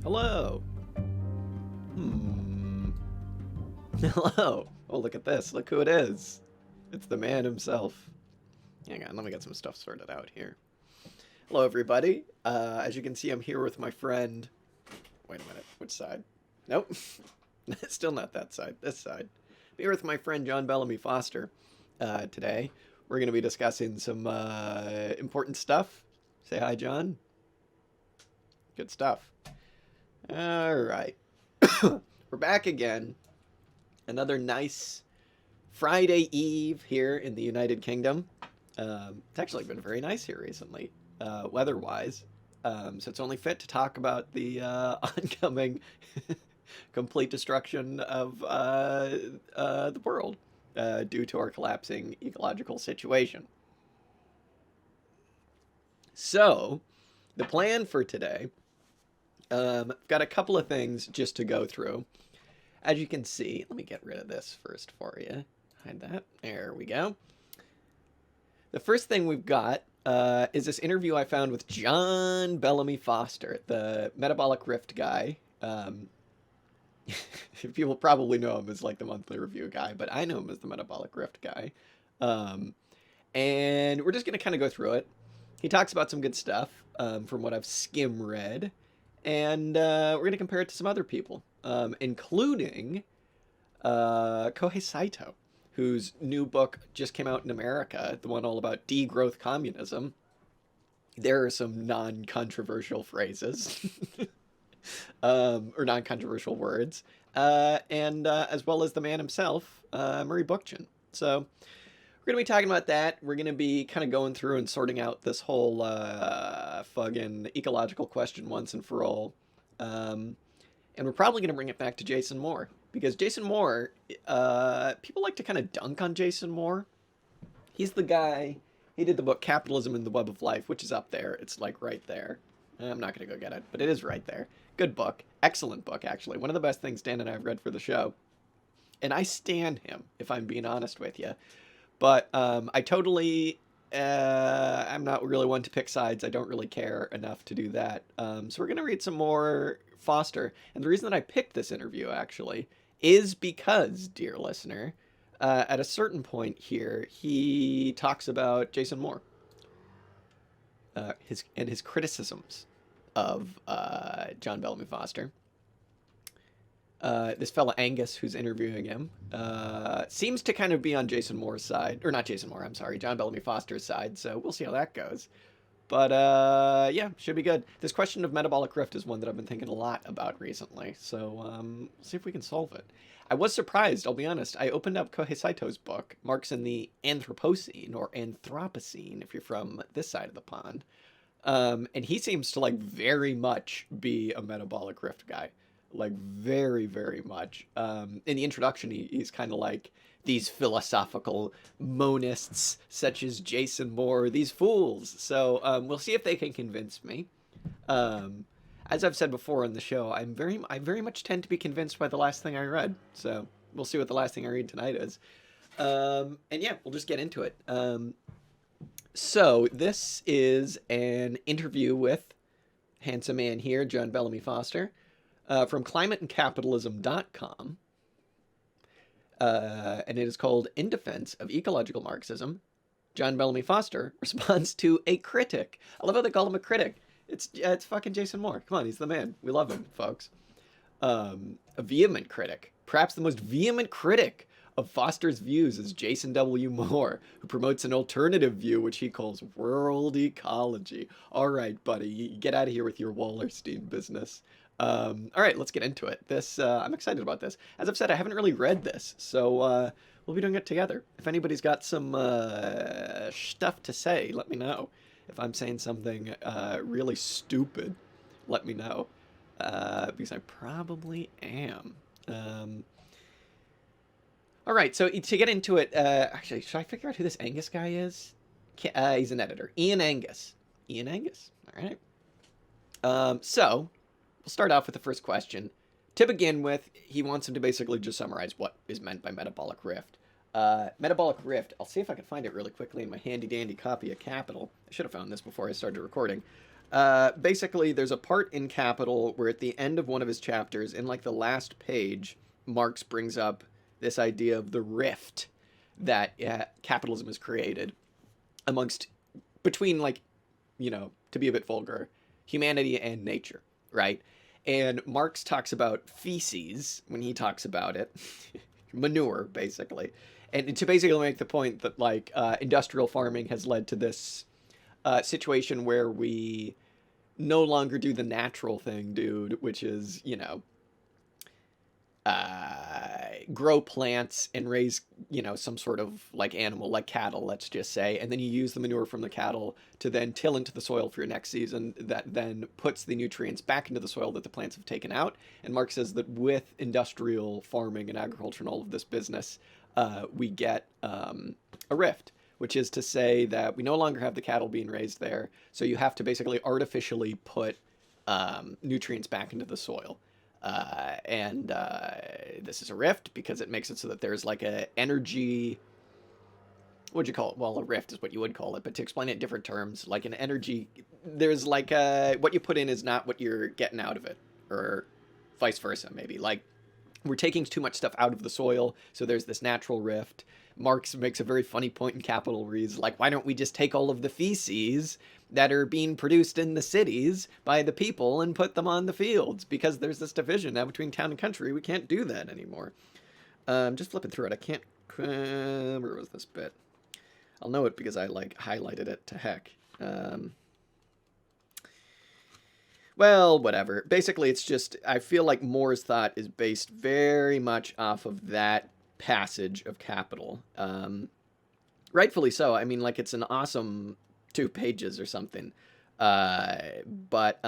Hello. Hello. Oh, look at this. Look who it is. It's the man himself. Hang on, let me get some stuff sorted out here. Hello, everybody. As you can see, I'm here with my friend. Wait a minute. Which side? Nope. Still not that side. This side. I'm here with my friend John Bellamy Foster. Today, we're going to be discussing some important stuff. Say hi, John. Good stuff. All right. We're back again. Another nice Friday Eve here in the United Kingdom. It's actually been very nice here recently, weather-wise. So it's only fit to talk about the oncoming complete destruction of the world due to our collapsing ecological situation. So, the plan for today, I've got a couple of things just to go through. As you can see, let me get rid of this first for you. Hide that. There we go. The first thing we've got is this interview I found with John Bellamy Foster, the Metabolic Rift guy. People probably know him as like the monthly review guy, but I know him as the Metabolic Rift guy. And we're just going to kind of go through it. He talks about some good stuff from what I've skim read. And we're going to compare it to some other people, including Kohei Saito, whose new book just came out in America, the one all about degrowth communism. There are some non-controversial phrases, or non-controversial words, and as well as the man himself, Murray Bookchin. So we're going to be talking about that. We're going to be kind of going through and sorting out this whole fucking ecological question once and for all. And we're probably going to bring it back to Jason Moore. Because Jason Moore, people like to kind of dunk on Jason Moore. He's the guy, he did the book Capitalism and the Web of Life, which is up there. It's like right there. I'm not going to go get it, but it is right there. Good book. Excellent book, actually. One of the best things Dan and I have read for the show. And I stan him, if I'm being honest with you. But I totally, I'm not really one to pick sides. I don't really care enough to do that. So we're going to read some more Foster. And the reason that I picked this interview, actually, is because, dear listener, at a certain point here, he talks about Jason Moore. His criticisms of John Bellamy Foster. This fella Angus, who's interviewing him, seems to kind of be on Jason Moore's side, or not Jason Moore, I'm sorry, John Bellamy Foster's side. So we'll see how that goes. But yeah, should be good. This question of metabolic rift is one that I've been thinking a lot about recently. So see if we can solve it. I was surprised, I'll be honest. I opened up Kohei Saito's book, Marx in the Anthropocene, or Anthropocene, if you're from this side of the pond. And he seems to like very much be a metabolic rift guy. Like very, very much. In the introduction, he's kind of like, these philosophical monists such as Jason Moore, these fools. So we'll see if they can convince me. As I've said before on the show, I very much tend to be convinced by the last thing I read. So we'll see what the last thing I read tonight is. And yeah, we'll just get into it. So this is an interview with handsome man here, John Bellamy Foster, from climateandcapitalism.com. And it is called In Defense of Ecological Marxism. John Bellamy Foster responds to a critic. I love how they call him a critic. It's fucking Jason Moore. Come on, he's the man. We love him, folks. A vehement critic. Perhaps the most vehement critic of Foster's views is Jason W. Moore, who promotes an alternative view which he calls world ecology. All right, buddy, you get out of here with your Wallerstein business. All right, let's get into it. I'm excited about this. As I've said, I haven't really read this, so we'll be doing it together. If anybody's got some stuff to say, let me know. If I'm saying something really stupid, let me know, because I probably am. All right, so to get into it, actually, should I figure out who this Angus guy is? He's an editor. Ian Angus. Ian Angus. All right. So we'll start off with the first question. To begin with, he wants him to basically just summarize what is meant by metabolic rift. Metabolic rift, I'll see if I can find it really quickly in my handy-dandy copy of Capital. I should have found this before I started recording. Basically, there's a part in Capital where at the end of one of his chapters, in like the last page, Marx brings up this idea of the rift that capitalism has created amongst, between, like, to be a bit vulgar, humanity and nature, right? And Marx talks about feces when he talks about it, manure, basically. And to basically make the point that, like, industrial farming has led to this situation where we no longer do the natural thing, dude, which is, grow plants and raise, some sort of like animal, like cattle, let's just say, and then you use the manure from the cattle to then till into the soil for your next season. That then puts the nutrients back into the soil that the plants have taken out. And Marx says that with industrial farming and agriculture and all of this business, we get a rift, which is to say that we no longer have the cattle being raised there. So you have to basically artificially put nutrients back into the soil. And this is a rift because it makes it so that there's like a energy. What'd you call it? Well, a rift is what you would call it, but to explain it in different terms, like an energy, there's like what you put in is not what you're getting out of it, or vice versa, maybe. Like, we're taking too much stuff out of the soil, so there's this natural rift. Marx makes a very funny point in Capital where he's like, why don't we just take all of the feces that are being produced in the cities by the people and put them on the fields? Because there's this division now between town and country. We can't do that anymore. Just flipping through it. I can't... where was this bit? I'll know it because I, like, highlighted it to heck. Well, whatever. Basically, it's just, I feel like More's thought is based very much off of that passage of Capital. Rightfully so. I mean, like, it's an awesome 2 pages or something. But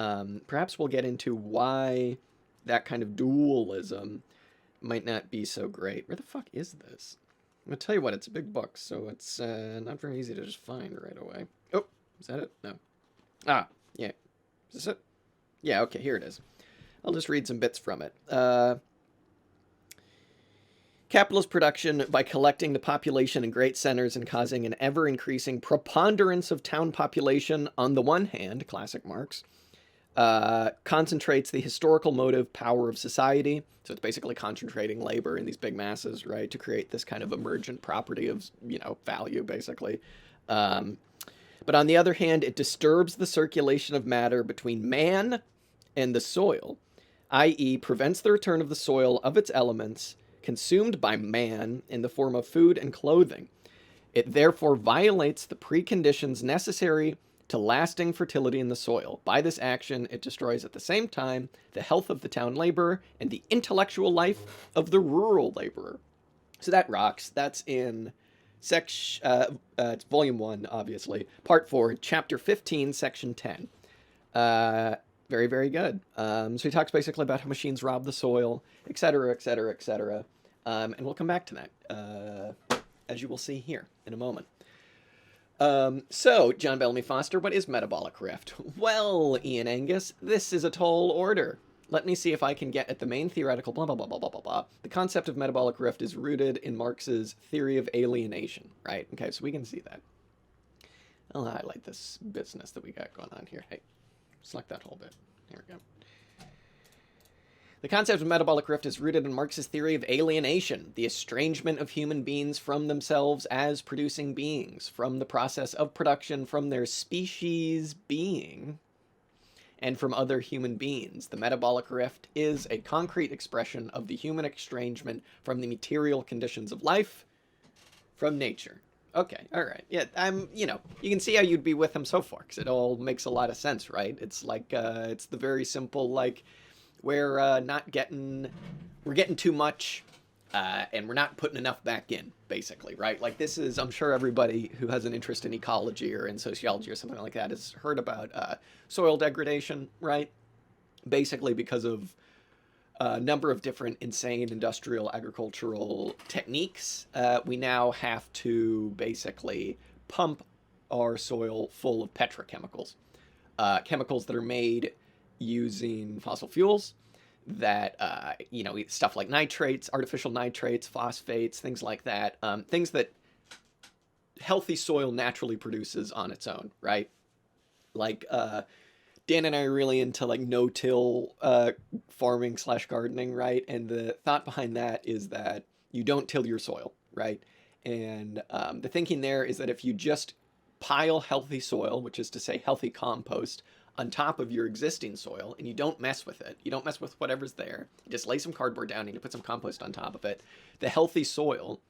perhaps we'll get into why that kind of dualism might not be so great. Where the fuck is this? I'm going to tell you what, it's a big book, so it's not very easy to just find right away. Oh, is that it? No. Ah, yeah. Is this it? Yeah, okay, here it is. I'll just read some bits from it. Capitalist production, by collecting the population in great centers and causing an ever-increasing preponderance of town population on the one hand, classic Marx, concentrates the historical motive power of society. So it's basically concentrating labor in these big masses, right, to create this kind of emergent property of, value, basically. But on the other hand, it disturbs the circulation of matter between man and the soil, i.e. prevents the return of the soil of its elements consumed by man in the form of food and clothing. It therefore violates the preconditions necessary to lasting fertility in the soil. By this action, it destroys at the same time the health of the town laborer and the intellectual life of the rural laborer. So that rocks. That's in it's volume 1, obviously, part 4, chapter 15, section 10. Very, very good. So he talks basically about how machines rob the soil, etc., etc., etc. And we'll come back to that, as you will see here in a moment. So, John Bellamy Foster, what is metabolic rift? Well, Ian Angus, this is a tall order. Let me see if I can get at the main theoretical blah, blah, blah, blah, blah, blah, blah. The concept of metabolic rift is rooted in Marx's theory of alienation, right? Okay, so we can see that. I'll highlight this business that we got going on here. Hey, select that whole bit. Here we go. The concept of metabolic rift is rooted in Marx's theory of alienation, the estrangement of human beings from themselves as producing beings, from the process of production, from their species being, and from other human beings. The metabolic rift is a concrete expression of the human estrangement from the material conditions of life, from nature. Okay, all right. Yeah, you can see how you'd be with him so far, because it all makes a lot of sense, right? It's like, it's the very simple, like, we're getting too much, and we're not putting enough back in, basically, right? Like, this is, I'm sure everybody who has an interest in ecology or in sociology or something like that has heard about soil degradation, right? Basically because of a number of different insane industrial agricultural techniques, we now have to basically pump our soil full of petrochemicals, chemicals that are made using fossil fuels, that, stuff like nitrates, artificial nitrates, phosphates, things like that, things that healthy soil naturally produces on its own, right? Like, Dan and I are really into like no-till farming slash gardening, right? And the thought behind that is that you don't till your soil, right? And the thinking there is that if you just pile healthy soil, which is to say healthy compost, on top of your existing soil, and you don't mess with it, you don't mess with whatever's there, you just lay some cardboard down and you put some compost on top of it, the healthy soil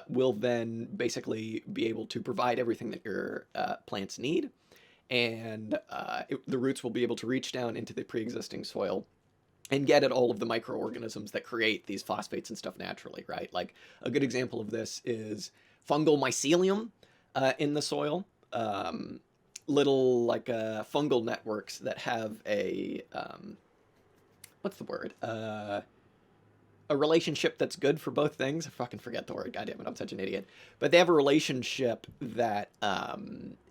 will then basically be able to provide everything that your plants need, and the roots will be able to reach down into the pre-existing soil and get at all of the microorganisms that create these phosphates and stuff naturally, right? Like a good example of this is fungal mycelium in the soil. Little like fungal networks that have a what's the word? A relationship that's good for both things. I fucking forget the word. Goddamn it, I'm such an idiot. But they have a relationship that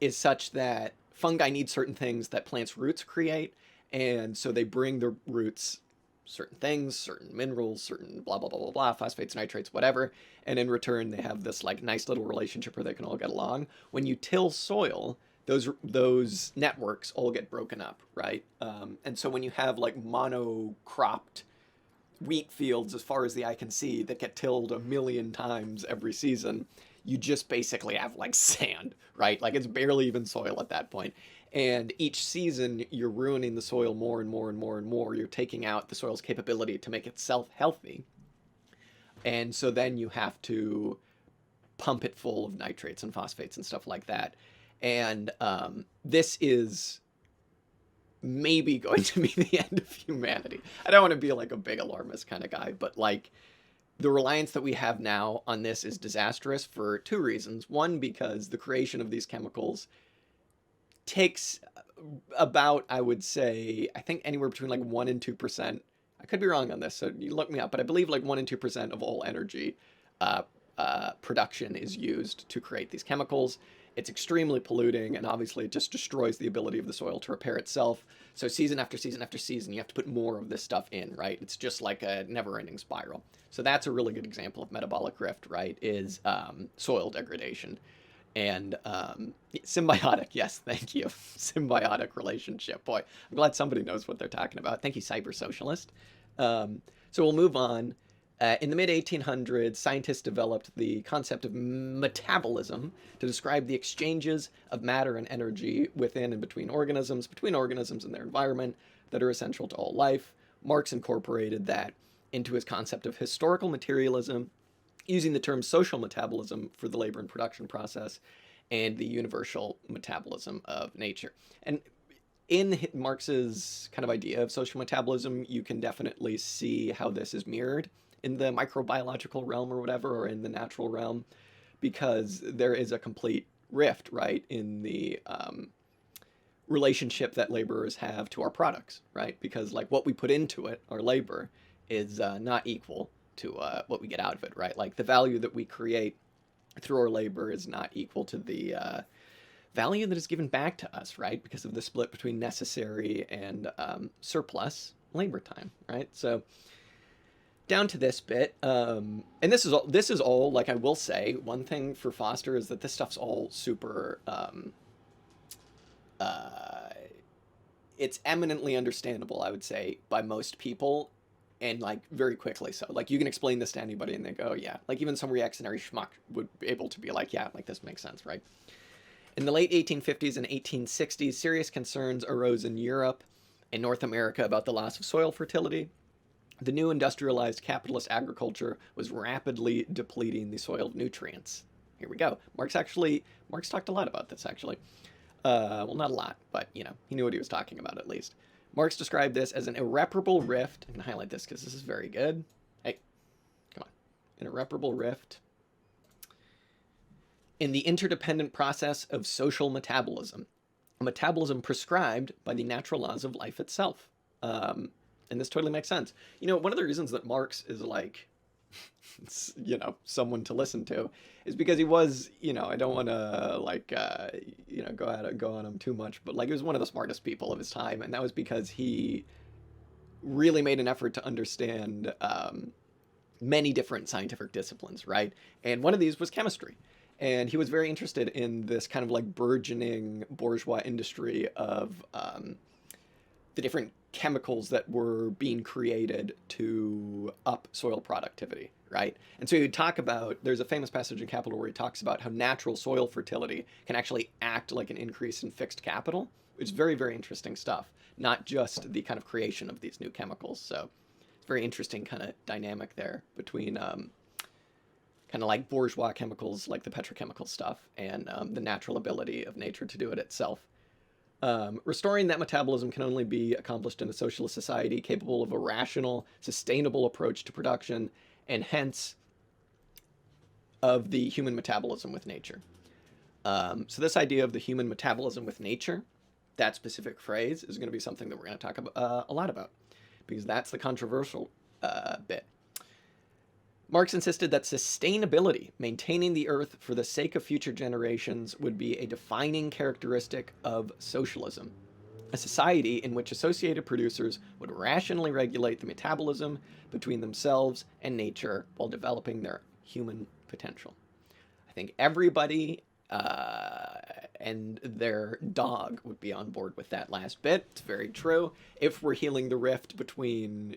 is such that fungi need certain things that plants' roots create, and so they bring the roots certain things, certain minerals, certain blah blah blah blah blah, phosphates, nitrates, whatever, and in return they have this like nice little relationship where they can all get along. When you till soil, those networks all get broken up, right? And so when you have like monocropped wheat fields as far as the eye can see that get tilled a million times every season, you just basically have like sand, right? Like it's barely even soil at that point. And each season you're ruining the soil more and more and more and more. You're taking out the soil's capability to make itself healthy. And so then you have to pump it full of nitrates and phosphates and stuff like that. And this is maybe going to be the end of humanity. I don't want to be like a big alarmist kind of guy, but like the reliance that we have now on this is disastrous for two reasons. One, because the creation of these chemicals takes about, I would say, I think anywhere between like 1 and 2%. I could be wrong on this, so you look me up, but I believe like 1 and 2% of all energy production is used to create these chemicals. It's extremely polluting, and obviously it just destroys the ability of the soil to repair itself. So season after season after season, you have to put more of this stuff in, right? It's just like a never-ending spiral. So that's a really good example of metabolic rift, right, is soil degradation. And symbiotic, yes, thank you. Symbiotic relationship. Boy, I'm glad somebody knows what they're talking about. Thank you, Cyber Socialist. So we'll move on. In the mid-1800s, scientists developed the concept of metabolism to describe the exchanges of matter and energy within and between organisms and their environment that are essential to all life. Marx incorporated that into his concept of historical materialism, using the term social metabolism for the labor and production process and the universal metabolism of nature. And in Marx's kind of idea of social metabolism, you can definitely see how this is mirrored in the microbiological realm or whatever, or in the natural realm, because there is a complete rift, right, in the relationship that laborers have to our products, right? Because like what we put into it, our labor, is not equal to what we get out of it, right? Like the value that we create through our labor is not equal to the value that is given back to us, right? Because of the split between necessary and surplus labor time, right? So down to this bit, and this is all, like I will say, one thing for Foster is that this stuff's all super, it's eminently understandable, I would say, by most people, and like very quickly so. Like you can explain this to anybody and they go, yeah. Like even some reactionary schmuck would be able to be like, yeah, like this makes sense, right? In the late 1850s and 1860s, serious concerns arose in Europe and North America about the loss of soil fertility. The new industrialized capitalist agriculture was rapidly depleting the soil of nutrients. Here we go. Marx talked a lot about this, actually. Well, not a lot, but, you know, he knew what he was talking about, at least. Marx described this as an irreparable rift. I can highlight this because this is very good. Hey, come on. An irreparable rift in the interdependent process of social metabolism. A metabolism prescribed by the natural laws of life itself. And this totally makes sense. You know, one of the reasons that Marx is like, you know, someone to listen to is because he was, you know, I don't want to like, you know, go on him too much, but like he was one of the smartest people of his time. And that was because he really made an effort to understand many different scientific disciplines, right? And one of these was chemistry. And he was very interested in this kind of like burgeoning bourgeois industry of the different chemicals that were being created to up soil productivity, right? And so you talk about, there's a famous passage in Capital where he talks about how natural soil fertility can actually act like an increase in fixed capital. It's very, very interesting stuff, not just the kind of creation of these new chemicals. So it's very interesting kind of dynamic there between kind of like bourgeois chemicals, like the petrochemical stuff, and the natural ability of nature to do it itself. Restoring that metabolism can only be accomplished in a socialist society capable of a rational, sustainable approach to production, and hence of the human metabolism with nature. So this idea of the human metabolism with nature, that specific phrase, is going to be something that we're going to talk about, a lot about, because that's the controversial bit. Marx insisted that sustainability, maintaining the earth for the sake of future generations, would be a defining characteristic of socialism. A society in which associated producers would rationally regulate the metabolism between themselves and nature while developing their human potential. I think everybody and their dog would be on board with that last bit. It's very true. If we're healing the rift between,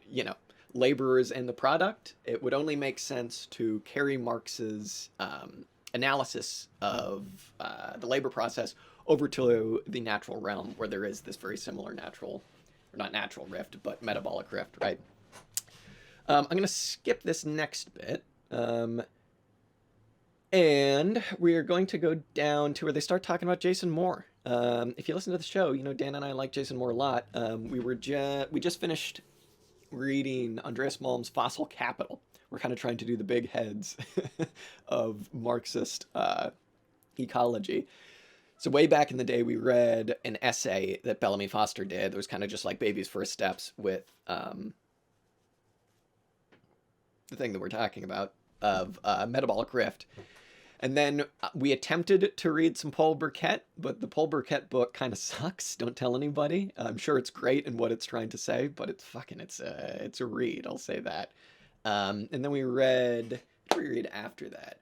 laborers and the product, it would only make sense to carry Marx's analysis of the labor process over to the natural realm, where there is this very similar not natural rift, but metabolic rift, right? I'm going to skip this next bit. And we're going to go down to where they start talking about Jason Moore. If you listen to the show, Dan and I like Jason Moore a lot. We just finished reading Andreas Malm's Fossil Capital. We're kind of trying to do the big heads of Marxist ecology. So way back in the day, we read an essay that Bellamy Foster did. It was kind of just like Baby's First Steps with the thing that we're talking about of Metabolic Rift. And then we attempted to read some Paul Burkett, but the Paul Burkett book kind of sucks. Don't tell anybody. I'm sure it's great in what it's trying to say, but it's a read. I'll say that. And then we read, what did we read after that?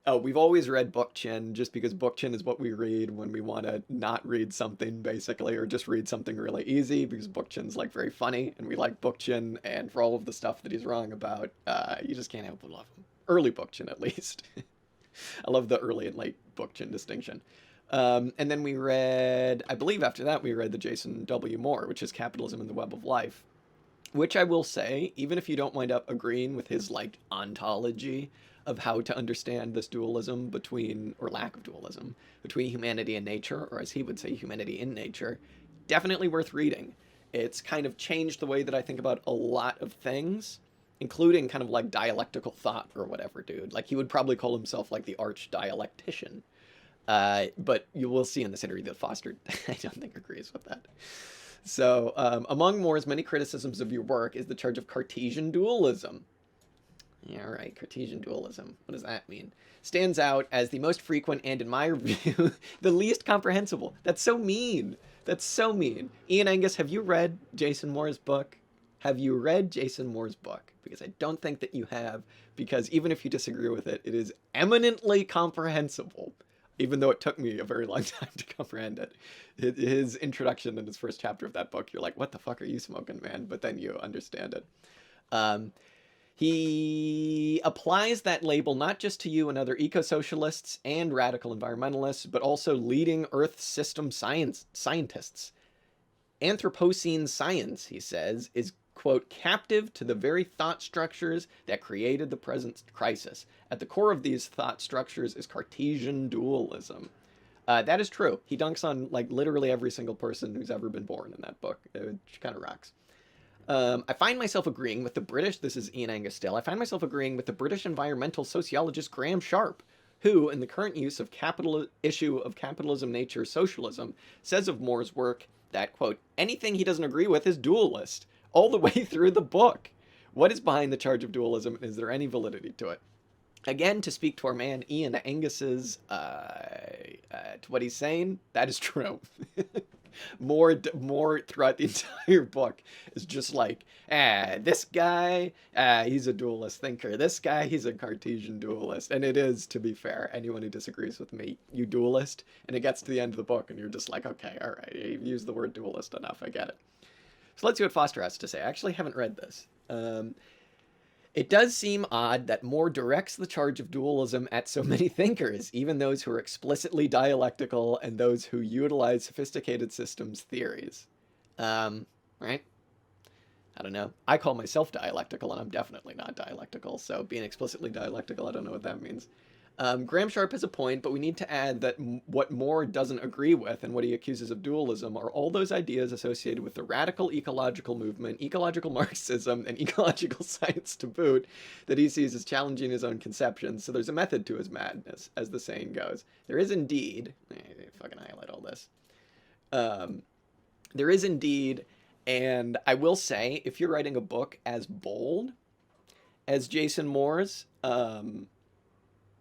Oh, we've always read Bookchin, just because Bookchin is what we read when we want to not read something, basically, or just read something really easy, because Bookchin's like very funny, and we like Bookchin, and for all of the stuff that he's wrong about, you just can't help but love him. Early Bookchin, at least. I love the early and late Bookchin distinction. And then we read, I believe after that, we read the Jason W. Moore, which is Capitalism and the Web of Life, which I will say, even if you don't wind up agreeing with his ontology of how to understand this dualism between, or lack of dualism, between humanity and nature, or as he would say, humanity in nature, definitely worth reading. It's kind of changed the way that I think about a lot of things, including kind of like dialectical thought or whatever, dude. Like, he would probably call himself like the arch dialectician. But you will see in this interview that Foster, I don't think, agrees with that. So, among Moore's many criticisms of your work is the charge of Cartesian dualism. Yeah, right, Cartesian dualism. What does that mean? Stands out as the most frequent and, in my view, the least comprehensible. That's so mean. That's so mean. Ian Angus, have you read Jason Moore's book? Have you read Jason Moore's book? Because I don't think that you have, because even if you disagree with it, it is eminently comprehensible, even though it took me a very long time to comprehend it. His introduction in his first chapter of that book, you're like, what the fuck are you smoking, man? But then you understand it. He applies that label not just to you and other eco-socialists and radical environmentalists, but also leading Earth system scientists. Anthropocene science, he says, is, quote, captive to the very thought structures that created the present crisis. At the core of these thought structures is Cartesian dualism. That is true. He dunks on, literally every single person who's ever been born in that book, which kind of rocks. I find myself agreeing with the British, this is Ian Angus still, I find myself agreeing with the British environmental sociologist Graham Sharp, who, in the current use of issue of Capitalism, Nature, Socialism, says of Moore's work that, quote, anything he doesn't agree with is dualist, all the way through the book. What is behind the charge of dualism, and is there any validity to it? Again, to speak to our man Ian Angus's, to what he's saying, that is true. More throughout the entire book is just like, this guy, he's a dualist thinker. This guy, he's a Cartesian dualist. And it is, to be fair, anyone who disagrees with me, you dualist. And it gets to the end of the book and you're just like, okay, all right, you've used the word dualist enough, I get it. So let's see what Foster has to say. I actually haven't read this. It does seem odd that Moore directs the charge of dualism at so many thinkers, even those who are explicitly dialectical and those who utilize sophisticated systems theories. Right? I don't know. I call myself dialectical, and I'm definitely not dialectical, so being explicitly dialectical, I don't know what that means. Graham Sharp has a point, but we need to add that what Moore doesn't agree with and what he accuses of dualism are all those ideas associated with the radical ecological movement, ecological Marxism, and ecological science to boot that he sees as challenging his own conceptions. So there's a method to his madness, as the saying goes. There is indeed, fucking highlight all this. There is indeed, and I will say, if you're writing a book as bold as Jason Moore's,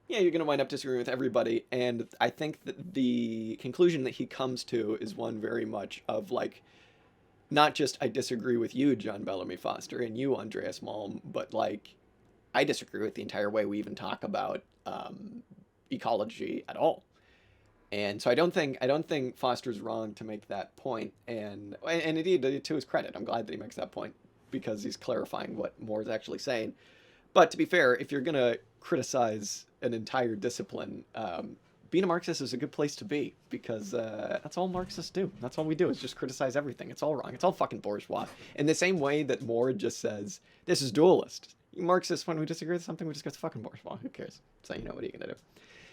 yeah, you're going to wind up disagreeing with everybody. And I think that the conclusion that he comes to is one very much of like, not just I disagree with you, John Bellamy Foster, and you, Andreas Malm, but like, I disagree with the entire way we even talk about ecology at all. And so I don't think Foster's wrong to make that point. And indeed, to his credit, I'm glad that he makes that point because he's clarifying what Moore is actually saying. But to be fair, if you're going to criticize an entire discipline, being a Marxist is a good place to be because that's all Marxists do. That's all we do is just criticize everything. It's all wrong. It's all fucking bourgeois. In the same way that Moore just says, this is dualist. You Marxists, when we disagree with something, we just go, fucking bourgeois. Who cares? So, what are you going to do?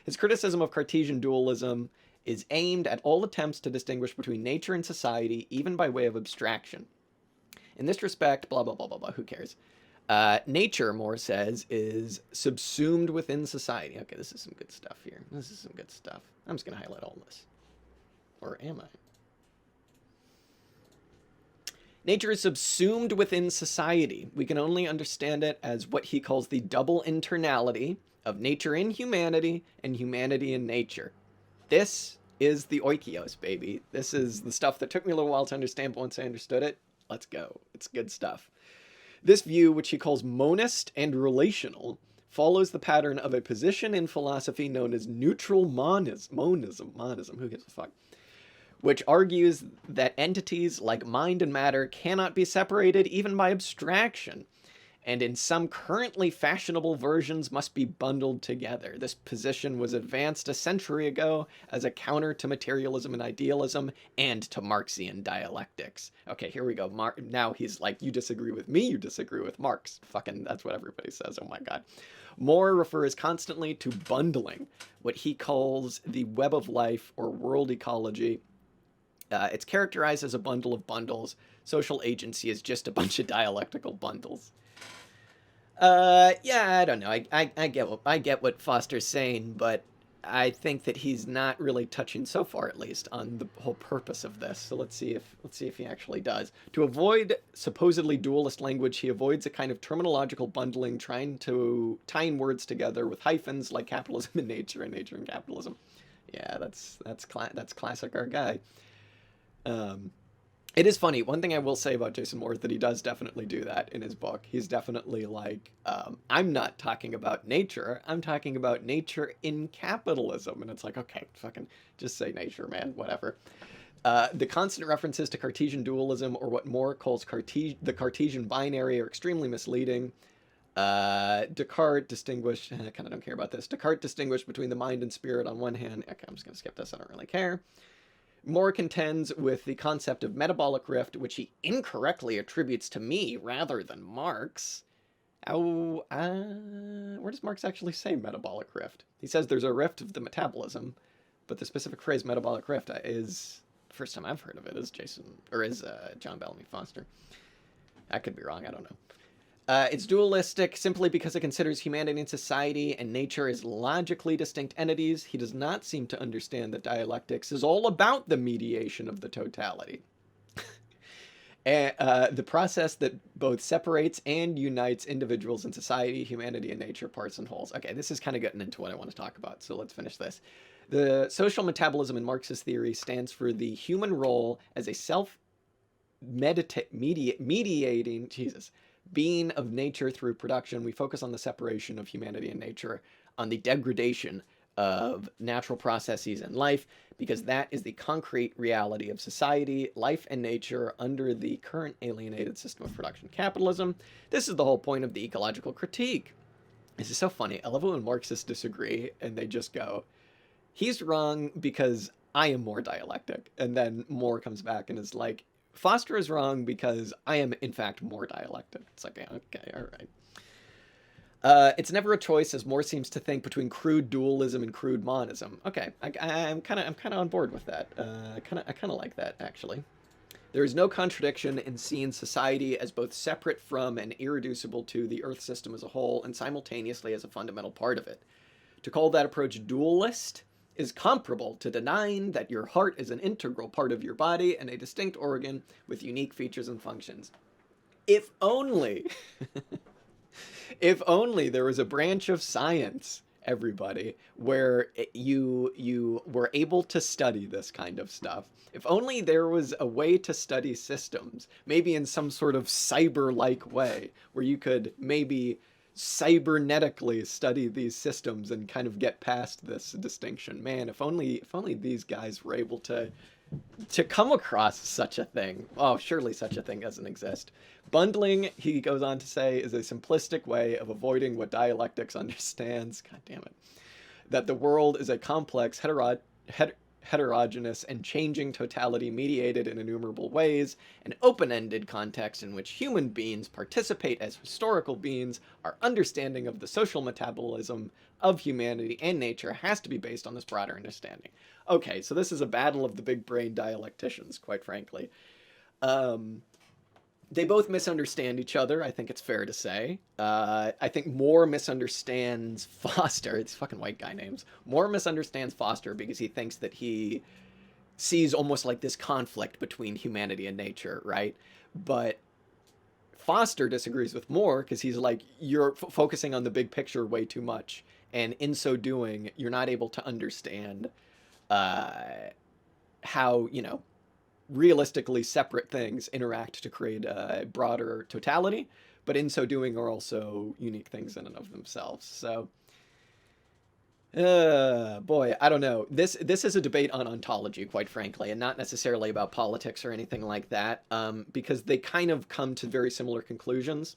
His criticism of Cartesian dualism is aimed at all attempts to distinguish between nature and society, even by way of abstraction. In this respect, blah, blah, blah, blah, blah, who cares? Nature, Moore says, is subsumed within society. Okay, this is some good stuff here. This is some good stuff. I'm just going to highlight all this. Or am I? Nature is subsumed within society. We can only understand it as what he calls the double internality of nature in humanity and humanity in nature. This is the oikios, baby. This is the stuff that took me a little while to understand, but once I understood it, let's go. It's good stuff. This view, which he calls monist and relational, follows the pattern of a position in philosophy known as neutral monism, who gives a fuck, which argues that entities like mind and matter cannot be separated even by abstraction, and in some currently fashionable versions must be bundled together. This position was advanced a century ago as a counter to materialism and idealism and to Marxian dialectics. Okay, here we go. Now he's like, you disagree with me, you disagree with Marx. Fucking, that's what everybody says. Oh my God. Moore refers constantly to bundling, what he calls the web of life or world ecology. It's characterized as a bundle of bundles. Social agency is just a bunch of dialectical bundles. Yeah, I don't know. I get what Foster's saying, but I think that he's not really touching, so far at least, on the whole purpose of this. So let's see if he actually does. To avoid supposedly dualist language, he avoids a kind of terminological bundling, tying words together with hyphens like capitalism and nature and capitalism. Yeah, that's classic our guy. It is funny. One thing I will say about Jason Moore is that he does definitely do that in his book. He's definitely like, I'm not talking about nature. I'm talking about nature in capitalism. And it's like, okay, fucking just say nature, man, whatever. The constant references to Cartesian dualism, or what Moore calls the Cartesian binary, are extremely misleading. Descartes distinguished, I kind of don't care about this. Descartes distinguished between the mind and spirit on one hand. Okay, I'm just going to skip this. I don't really care. Moore contends with the concept of metabolic rift, which he incorrectly attributes to me rather than Marx. Where does Marx actually say metabolic rift? He says there's a rift of the metabolism, but the specific phrase metabolic rift is, the first time I've heard of it is John Bellamy Foster. I could be wrong, I don't know. It's dualistic simply because it considers humanity and society and nature as logically distinct entities. He does not seem to understand that dialectics is all about the mediation of the totality. The process that both separates and unites individuals in society, humanity, and nature, parts and wholes. Okay, this is kind of getting into what I want to talk about, so let's finish this. The social metabolism in Marxist theory stands for the human role as a mediating being of nature through production. We focus on the separation of humanity and nature, on the degradation of natural processes in life, because that is the concrete reality of society, life, and nature under the current alienated system of production capitalism. This is the whole point of the ecological critique. This is so funny. I love it when Marxists disagree and they just go, he's wrong because I am more dialectic. And then Moore comes back and is like, Foster is wrong because I am, in fact, more dialectic. It's like, okay, all right. It's never a choice, as Moore seems to think, between crude dualism and crude monism. Okay, I'm kind of on board with that. I kind of like that, actually. There is no contradiction in seeing society as both separate from and irreducible to the Earth system as a whole, and simultaneously as a fundamental part of it. To call that approach dualist is comparable to denying that your heart is an integral part of your body and a distinct organ with unique features and functions. If only... If only there was a branch of science, everybody, where you were able to study this kind of stuff. If only there was a way to study systems, maybe in some sort of cyber-like way, where you could maybe cybernetically study these systems and kind of get past this distinction. Man, if only these guys were able to come across such a thing. Oh, surely such a thing doesn't exist. Bundling, he goes on to say, is a simplistic way of avoiding what dialectics understands. God damn it. That the world is a complex, heterogeneous, and changing totality mediated in innumerable ways, an open-ended context in which human beings participate as historical beings. Our understanding of the social metabolism of humanity and nature has to be based on this broader understanding. Okay, so this is a battle of the big brain dialecticians, quite frankly. They both misunderstand each other, I think it's fair to say. I think Moore misunderstands Foster. It's fucking white guy names. Moore misunderstands Foster because he thinks that he sees almost like this conflict between humanity and nature, right? But Foster disagrees with Moore because he's like, you're focusing on the big picture way too much. And in so doing, you're not able to understand how, realistically separate things interact to create a broader totality, but in so doing are also unique things in and of themselves. So, boy, I don't know. This is a debate on ontology, quite frankly, and not necessarily about politics or anything like that, because they kind of come to very similar conclusions.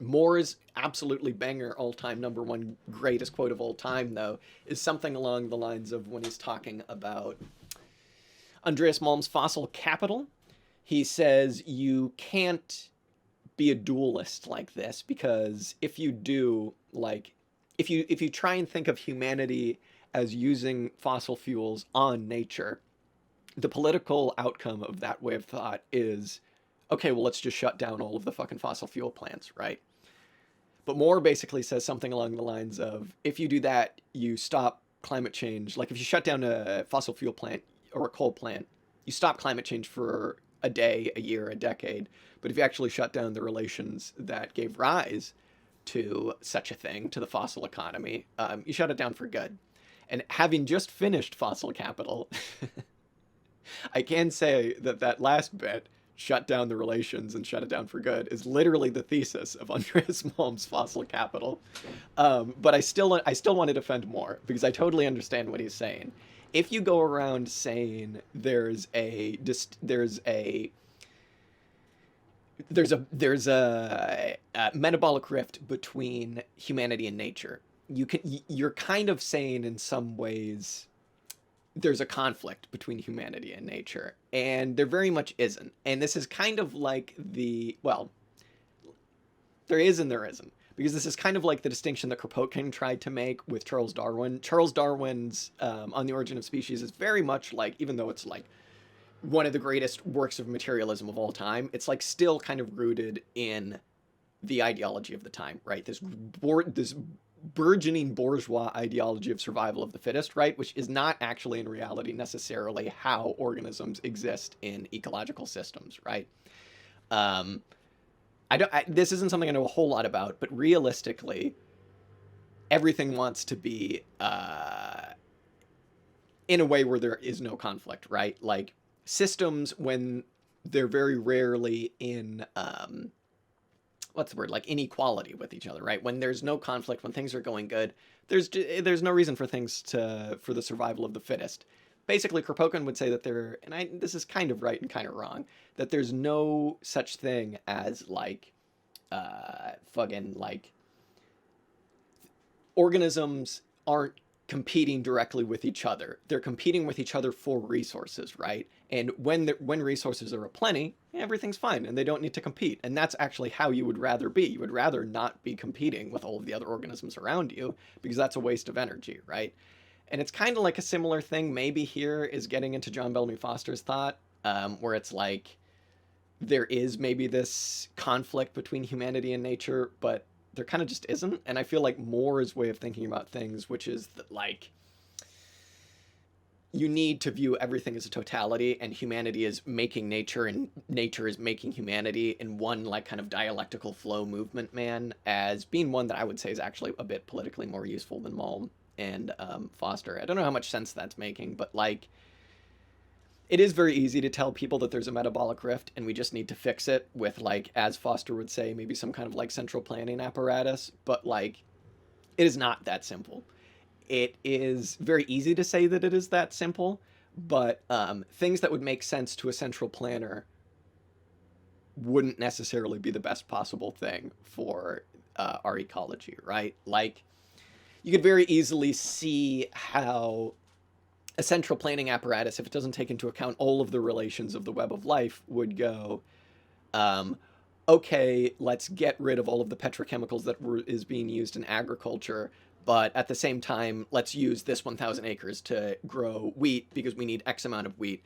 Moore's absolutely banger all-time #1 greatest quote of all time, though, is something along the lines of when he's talking about Andreas Malm's Fossil Capital. He says you can't be a dualist like this, because if you do, like, if you try and think of humanity as using fossil fuels on nature, the political outcome of that way of thought is, okay, well, let's just shut down all of the fucking fossil fuel plants, right? But Moore basically says something along the lines of, if you do that, you stop climate change. Like, if you shut down a fossil fuel plant or a coal plant, you stop climate change for a day, a year, a decade. But if you actually shut down the relations that gave rise to such a thing, to the fossil economy, you shut it down for good. And having just finished Fossil Capital, I can say that that last bit, shut down the relations and shut it down for good, is literally the thesis of Andreas Malm's Fossil Capital. But I still want to defend Moore, because I totally understand what he's saying. If you go around saying there's a metabolic rift between humanity and nature, you're kind of saying in some ways there's a conflict between humanity and nature, and there very much isn't. And this is kind of like there is and there isn't, because this is kind of like the distinction that Kropotkin tried to make with Charles Darwin. Charles Darwin's On the Origin of Species is very much like, even though it's like one of the greatest works of materialism of all time, it's like still kind of rooted in the ideology of the time, right? This burgeoning bourgeois ideology of survival of the fittest, right? Which is not actually in reality necessarily how organisms exist in ecological systems, right? This isn't something I know a whole lot about, but realistically, everything wants to be in a way where there is no conflict, right? Like, systems, when they're very rarely in what's the word, like inequality with each other, right? When there's no conflict, when things are going good, there's no reason for for the survival of the fittest. Basically, Kropotkin would say that this is kind of right and kind of wrong, that there's no such thing as like fucking like organisms aren't competing directly with each other. They're competing with each other for resources, right? And when resources are aplenty, everything's fine and they don't need to compete. And that's actually how you would rather be. You would rather not be competing with all of the other organisms around you because that's a waste of energy, right? And it's kind of like a similar thing maybe here is getting into John Bellamy Foster's thought, where it's like there is maybe this conflict between humanity and nature, but there kind of just isn't. And I feel like Moore's way of thinking about things, which is that like you need to view everything as a totality, and humanity is making nature and nature is making humanity in one like kind of dialectical flow movement, man, as being one that I would say is actually a bit politically more useful than Malm and Foster. I don't know how much sense that's making, but like it is very easy to tell people that there's a metabolic rift and we just need to fix it with, like, as Foster would say, maybe some kind of like central planning apparatus. But like, it is not that simple. It is very easy to say that it is that simple, but things that would make sense to a central planner wouldn't necessarily be the best possible thing for our ecology, right? Like, you could very easily see how a central planning apparatus, if it doesn't take into account all of the relations of the web of life, would go, okay, let's get rid of all of the petrochemicals that is being used in agriculture, but at the same time, let's use this 1,000 acres to grow wheat because we need X amount of wheat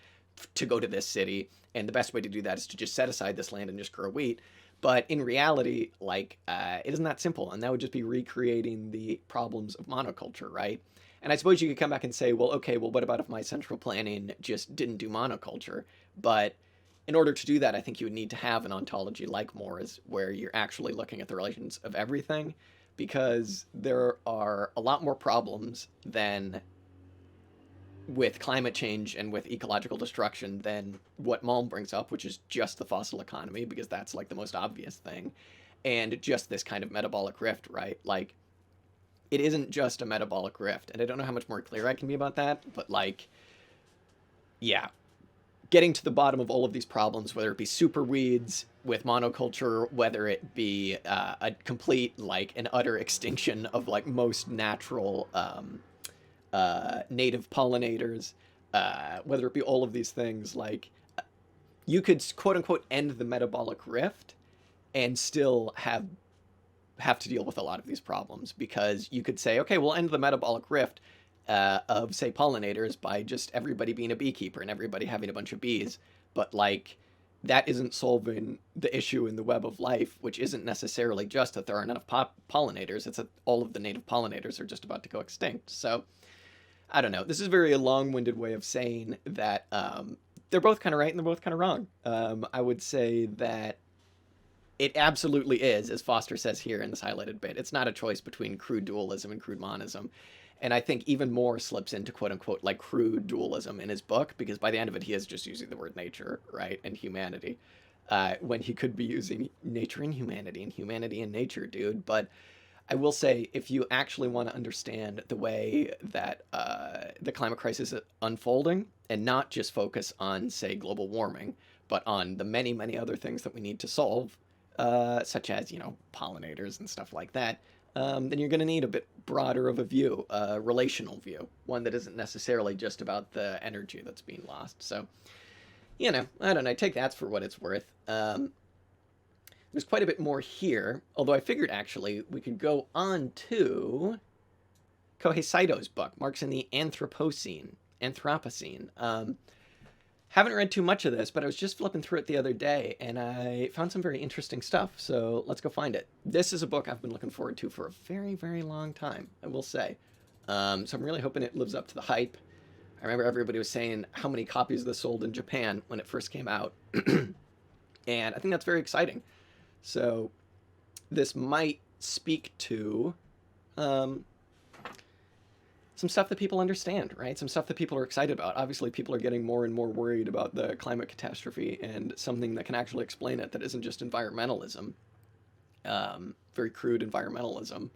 to go to this city, and the best way to do that is to just set aside this land and just grow wheat. But in reality, like, it isn't that simple, and that would just be recreating the problems of monoculture, right? And I suppose you could come back and say, well, okay, well, what about if my central planning just didn't do monoculture? But in order to do that, I think you would need to have an ontology like Moore's, where you're actually looking at the relations of everything, because there are a lot more problems than with climate change and with ecological destruction than what Malm brings up, which is just the fossil economy, because that's like the most obvious thing, and just this kind of metabolic rift, right? Like, it isn't just a metabolic rift, and I don't know how much more clear I can be about that, but like, yeah, getting to the bottom of all of these problems, whether it be super weeds with monoculture, whether it be a complete, like, an utter extinction of like most natural native pollinators, whether it be all of these things, like, you could quote unquote end the metabolic rift and still have to deal with a lot of these problems, because you could say, okay, we'll end the metabolic rift of, say, pollinators by just everybody being a beekeeper and everybody having a bunch of bees. But like, that isn't solving the issue in the web of life, which isn't necessarily just that there aren't enough pollinators. It's that all of the native pollinators are just about to go extinct. So I don't know. This is a very long-winded way of saying that they're both kind of right and they're both kind of wrong. I would say that it absolutely is, as Foster says here in this highlighted bit. It's not a choice between crude dualism and crude monism. And I think even more slips into quote unquote like crude dualism in his book, because by the end of it, he is just using the word nature, right? And humanity, when he could be using nature and humanity and nature, dude. But I will say, if you actually want to understand the way that the climate crisis is unfolding, and not just focus on, say, global warming, but on the many, many other things that we need to solve, such as, you know, pollinators and stuff like that, then you're going to need a bit broader of a view, a relational view, one that isn't necessarily just about the energy that's being lost. So, you know, I don't know, take that for what it's worth. There's quite a bit more here, although I figured actually we could go on to Kohei Saito's book, Marx in the Anthropocene. Haven't read too much of this, but I was just flipping through it the other day, and I found some very interesting stuff, so let's go find it. This is a book I've been looking forward to for a very, very long time, I will say. So I'm really hoping it lives up to the hype. I remember everybody was saying how many copies this sold in Japan when it first came out, and I think that's very exciting. So this might speak to some stuff that people understand, right? Some stuff that people are excited about. Obviously, people are getting more and more worried about the climate catastrophe, and something that can actually explain it that isn't just environmentalism, very crude environmentalism,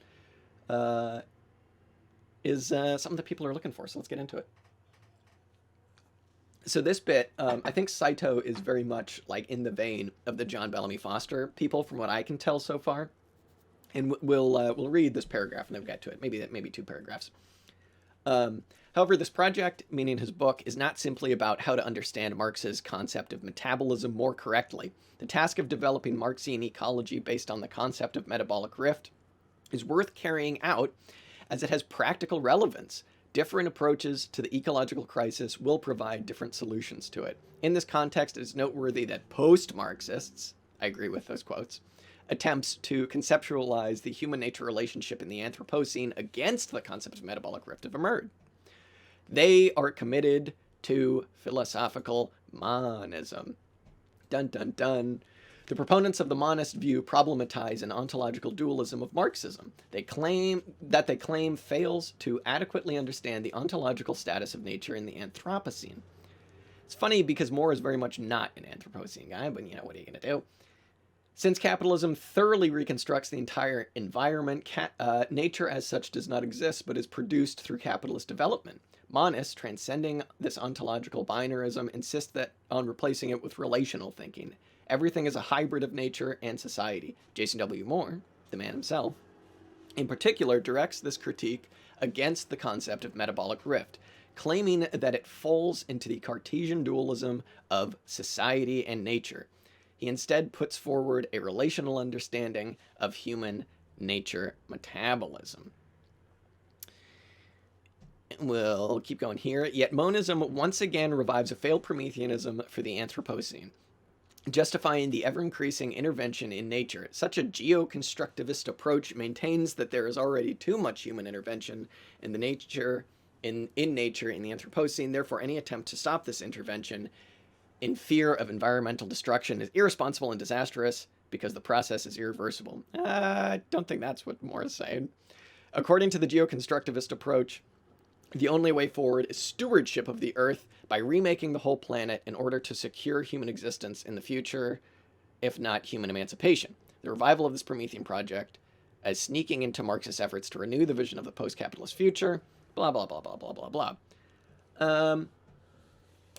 is something that people are looking for. So let's get into it. So this bit, I think Saito is very much like in the vein of the John Bellamy Foster people, from what I can tell so far. And we'll read this paragraph and then we'll get to it. Maybe two paragraphs. However, this project, meaning his book, is not simply about how to understand Marx's concept of metabolism more correctly. The task of developing Marxian ecology based on the concept of metabolic rift is worth carrying out as it has practical relevance. Different approaches to the ecological crisis will provide different solutions to it. In this context, it is noteworthy that post-Marxists, I agree with those quotes, attempts to conceptualize the human-nature relationship in the Anthropocene against the concept of metabolic rift have emerged. They are committed to philosophical monism. Dun dun dun. The proponents of the monist view problematize an ontological dualism of Marxism. They claim fails to adequately understand the ontological status of nature in the Anthropocene. It's funny because Moore is very much not an Anthropocene guy, but what are you going to do? Since capitalism thoroughly reconstructs the entire environment, nature as such does not exist, but is produced through capitalist development. Monists, transcending this ontological binarism, insist on replacing it with relational thinking. Everything is a hybrid of nature and society. Jason W. Moore, the man himself, in particular, directs this critique against the concept of metabolic rift, claiming that it falls into the Cartesian dualism of society and nature. He instead puts forward a relational understanding of human nature metabolism. We'll keep going here. Yet monism once again revives a failed Prometheanism for the Anthropocene, justifying the ever-increasing intervention in nature. Such a geoconstructivist approach maintains that there is already too much human intervention in nature in the Anthropocene. Therefore, any attempt to stop this intervention in fear of environmental destruction is irresponsible and disastrous because the process is irreversible. I don't think that's what Moore is saying. According to the geoconstructivist approach, the only way forward is stewardship of the Earth by remaking the whole planet in order to secure human existence in the future, if not human emancipation. The revival of this Promethean project as sneaking into Marxist efforts to renew the vision of the post-capitalist future, blah, blah, blah, blah, blah, blah, blah.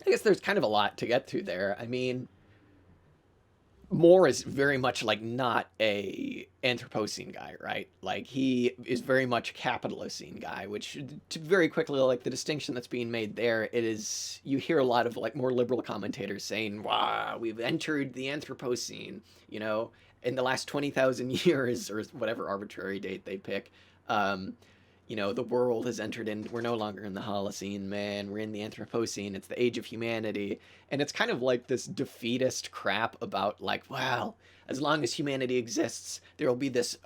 I guess there's kind of a lot to get through there. I mean, Moore is very much like not a Anthropocene guy, right? Like he is very much a capitalistine guy, which very quickly, like the distinction that's being made there, it is, you hear a lot of like more liberal commentators saying, wow, we've entered the Anthropocene, in the last 20,000 years or whatever arbitrary date they pick. The world has entered in, we're no longer in the Holocene, man, we're in the Anthropocene, it's the age of humanity, and it's kind of like this defeatist crap about like, well, as long as humanity exists, there will be this,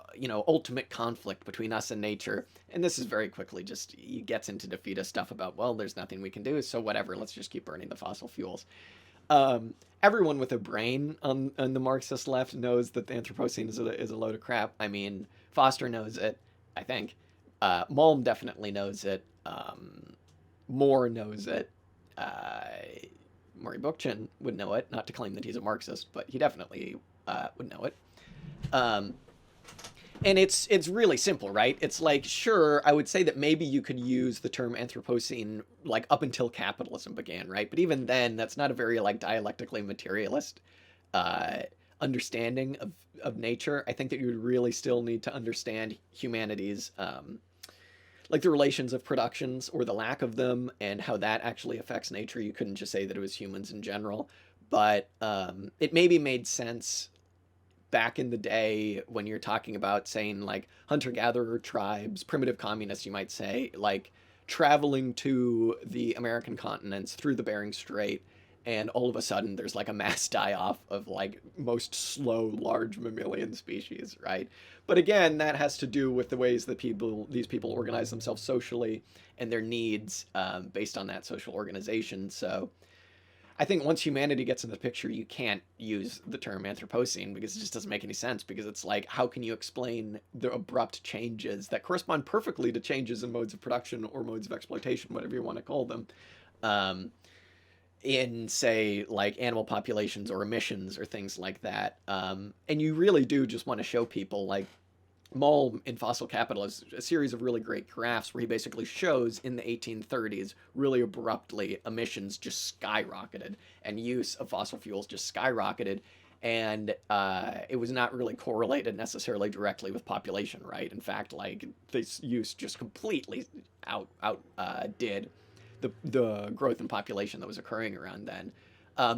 ultimate conflict between us and nature, and this is very quickly just, he gets into defeatist stuff about, well, there's nothing we can do, so whatever, let's just keep burning the fossil fuels. Everyone with a brain on the Marxist left knows that the Anthropocene is a load of crap. I mean, Foster knows it, I think. Malm definitely knows it. Moore knows it. Murray Bookchin would know it. Not to claim that he's a Marxist, but he definitely would know it. And it's really simple, right? It's like, sure, I would say that maybe you could use the term Anthropocene like up until capitalism began, right? But even then, that's not a very like dialectically materialist understanding of nature. I think that you would really still need to understand humanity's like the relations of productions or the lack of them and how that actually affects nature. You couldn't just say that it was humans in general, but it maybe made sense back in the day when you're talking about saying like hunter-gatherer tribes, primitive communists, you might say, like traveling to the American continents through the Bering Strait, and all of a sudden there's like a mass die-off of like most slow, large mammalian species, right? But again, that has to do with the ways that these people organize themselves socially and their needs based on that social organization. So I think once humanity gets in the picture, you can't use the term Anthropocene because it just doesn't make any sense, because it's like, how can you explain the abrupt changes that correspond perfectly to changes in modes of production or modes of exploitation, whatever you want to call them, in, say, like animal populations or emissions or things like that. And you really do just want to show people, like, Malm in Fossil Capital has a series of really great graphs where he basically shows in the 1830s, really abruptly, emissions just skyrocketed and use of fossil fuels just skyrocketed. And it was not really correlated necessarily directly with population, right? In fact, like this use just completely outdid the growth in population that was occurring around then.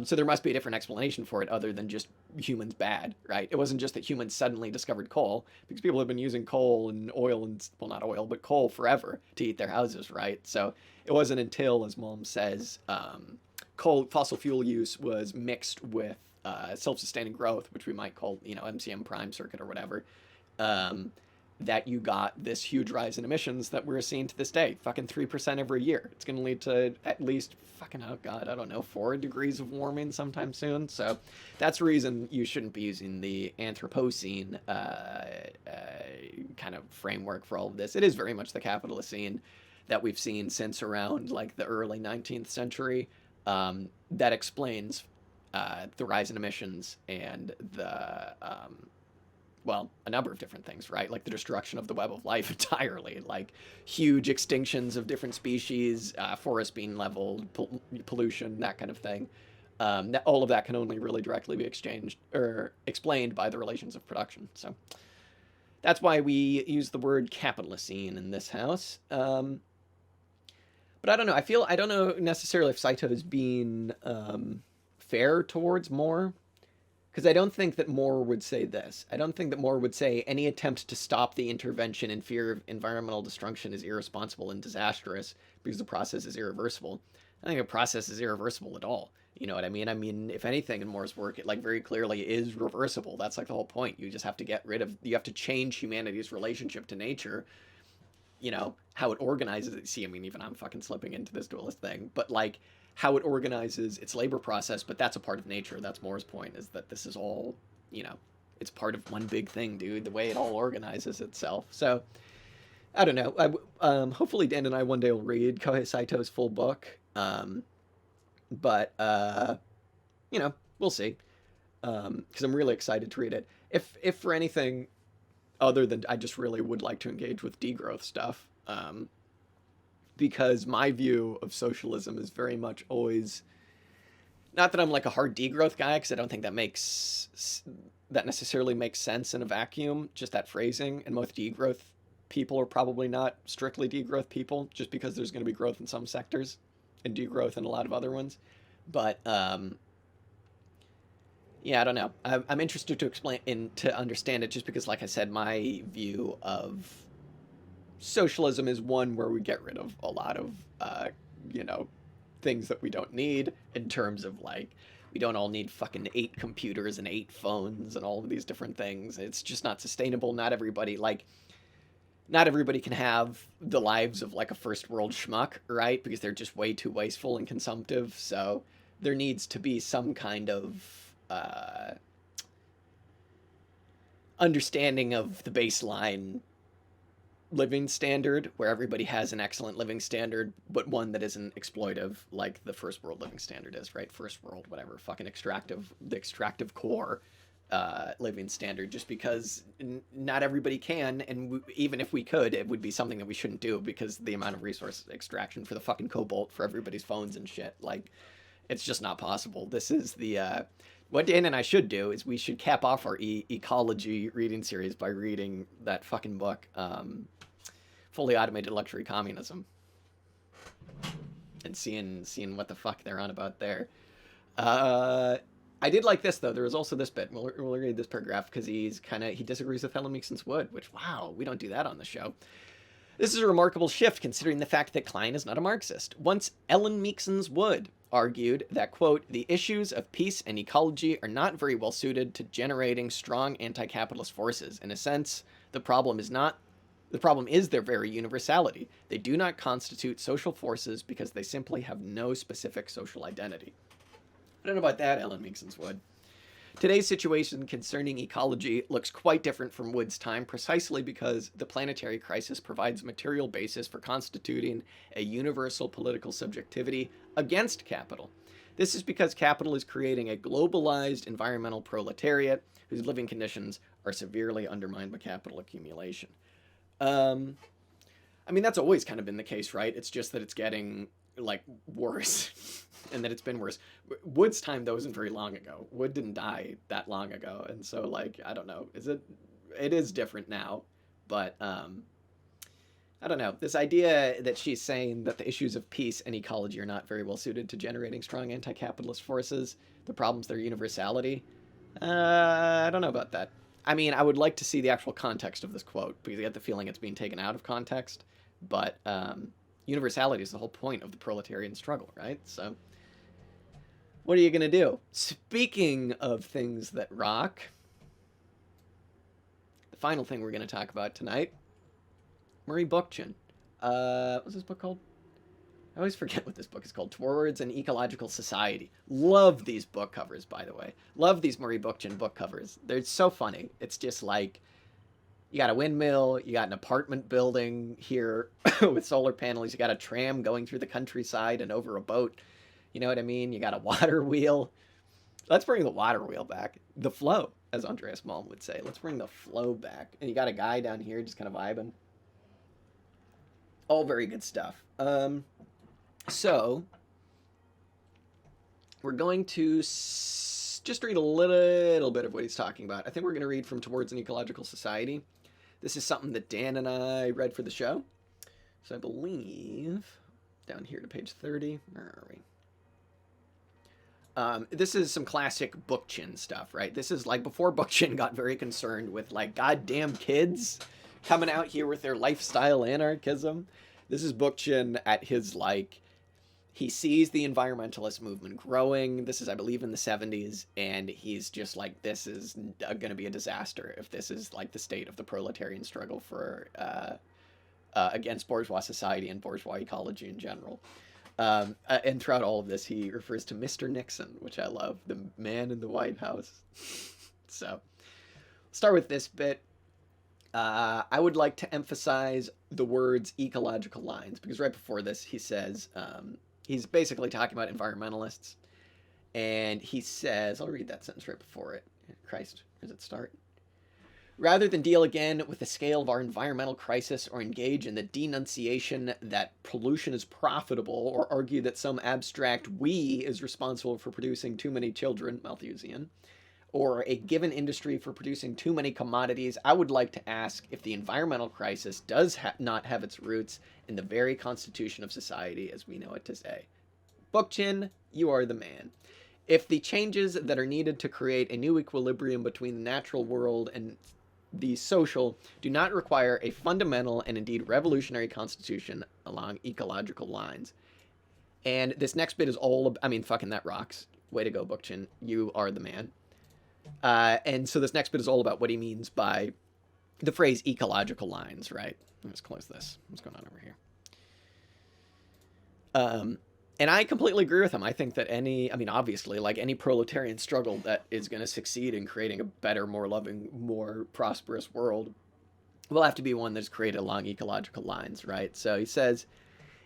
So there must be a different explanation for it other than just humans bad, right? It wasn't just that humans suddenly discovered coal, because people have been using coal and oil and, well, not oil, but coal forever to heat their houses, right? So it wasn't until, as Malm says, fossil fuel use was mixed with self-sustaining growth, which we might call, MCM prime circuit or whatever, that you got this huge rise in emissions that we're seeing to this day. Fucking 3% every year. It's going to lead to at least, oh God, I don't know, 4 degrees of warming sometime soon. So that's the reason you shouldn't be using the Anthropocene kind of framework for all of this. It is very much the Capitalocene that we've seen since around like the early 19th century. That explains the rise in emissions and the a number of different things, right? Like the destruction of the web of life entirely, like huge extinctions of different species, forests being leveled, pollution, that kind of thing. All of that can only really directly be explained by the relations of production. So that's why we use the word Capitalocene in this house. But I don't know. I don't know necessarily if Saito is being fair towards Moore. Because I don't think that Moore would say this. I don't think that Moore would say any attempt to stop the intervention in fear of environmental destruction is irresponsible and disastrous because the process is irreversible. I think a process is irreversible at all. You know what I mean? I mean, if anything in Moore's work, it like very clearly is reversible. That's like the whole point. You just have to you have to change humanity's relationship to nature, how it organizes it. See, I mean, even I'm fucking slipping into this dualist thing, but like, how it organizes its labor process, but that's a part of nature. That's Moore's point, is that this is all, it's part of one big thing, dude, the way it all organizes itself. So, I don't know. Hopefully Dan and I one day will read Kohei Saito's full book. But, we'll see. Because I'm really excited to read it. If for anything other than I just really would like to engage with degrowth stuff, because my view of socialism is very much always, not that I'm like a hard degrowth guy, because I don't think that necessarily makes sense in a vacuum, just that phrasing, and most degrowth people are probably not strictly degrowth people, just because there's going to be growth in some sectors and degrowth in a lot of other ones. But yeah, I don't know. I'm interested to understand it, just because, like I said, my view of socialism is one where we get rid of a lot of, things that we don't need, in terms of like, we don't all need fucking 8 computers and 8 phones and all of these different things. It's just not sustainable. Not everybody can have the lives of like a first world schmuck, right? Because they're just way too wasteful and consumptive. So there needs to be some kind of understanding of the baseline living standard, where everybody has an excellent living standard, but one that isn't exploitive like the first world living standard is, right? First world, whatever, fucking the extractive core living standard, just because not everybody can, and even if we could, it would be something that we shouldn't do, because the amount of resource extraction for the fucking cobalt for everybody's phones and shit, like, it's just not possible. This is what Dan and I should do is we should cap off our ecology reading series by reading that fucking book, Fully Automated Luxury Communism, and seeing what the fuck they're on about there. I did like this, though. There was also this bit. We'll read this paragraph, because he disagrees with Ellen Meekson's Wood, which, wow, we don't do that on the show. This is a remarkable shift, considering the fact that Klein is not a Marxist. Once Ellen Meekson's Wood argued that, quote, the issues of peace and ecology are not very well suited to generating strong anti-capitalist forces. In a sense, the problem is their very universality. They do not constitute social forces because they simply have no specific social identity. I don't know about that, Ellen Meekson's Wood. Today's situation concerning ecology looks quite different from Wood's time, precisely because the planetary crisis provides a material basis for constituting a universal political subjectivity against capital. This is because capital is creating a globalized environmental proletariat whose living conditions are severely undermined by capital accumulation. I mean, that's always kind of been the case, right? It's just that it's getting, like, worse, and that it's been worse. Wood's time, though, isn't very long ago. Wood didn't die that long ago, and so, like, I don't know. It is different now, but, I don't know. This idea that she's saying that the issues of peace and ecology are not very well suited to generating strong anti-capitalist forces, the problems, their universality, I don't know about that. I mean, I would like to see the actual context of this quote, because I get the feeling it's being taken out of context. But universality is the whole point of the proletarian struggle, right? So what are you going to do? Speaking of things that rock, the final thing we're going to talk about tonight, Murray Bookchin. What's this book called? I always forget what this book is called. Towards an Ecological Society. Love these book covers, by the way. Love these Murray Bookchin book covers. They're so funny. It's just like, you got a windmill, you got an apartment building here with solar panels, you got a tram going through the countryside and over a boat. You know what I mean? You got a water wheel. Let's bring the water wheel back. The flow, as Andreas Malm would say. Let's bring the flow back. And you got a guy down here just kind of vibing. All very good stuff. So, we're going to just read a little bit of what he's talking about. I think we're going to read from Towards an Ecological Society. This is something that Dan and I read for the show. So I believe, down here to page 30, where are we? This is some classic Bookchin stuff, right? This is like before Bookchin got very concerned with like goddamn kids coming out here with their lifestyle anarchism. This is Bookchin at his like, he sees the environmentalist movement growing. This is, I believe, in the 70s, and he's just like, this is going to be a disaster if this is like the state of the proletarian struggle for against bourgeois society and bourgeois ecology in general. And throughout all of this, he refers to Mr. Nixon, which I love, the man in the White House. So, start with this bit. I would like to emphasize the words ecological lines, because right before this, he says, he's basically talking about environmentalists, and he says, I'll read that sentence right before it. Christ, where does it start? Rather than deal again with the scale of our environmental crisis or engage in the denunciation that pollution is profitable or argue that some abstract we is responsible for producing too many children, Malthusian, or a given industry for producing too many commodities, I would like to ask if the environmental crisis does not have its roots in the very constitution of society as we know it today. Bookchin, you are the man. If the changes that are needed to create a new equilibrium between the natural world and the social do not require a fundamental and indeed revolutionary constitution along ecological lines. And this next bit is all, I mean, fucking that rocks. Way to go, Bookchin. You are the man. And so this next bit is all about what he means by the phrase ecological lines, right? Let's close this. What's going on over here? And I completely agree with him. I think that obviously, like any proletarian struggle that is going to succeed in creating a better, more loving, more prosperous world will have to be one that's created along ecological lines, right? So he says,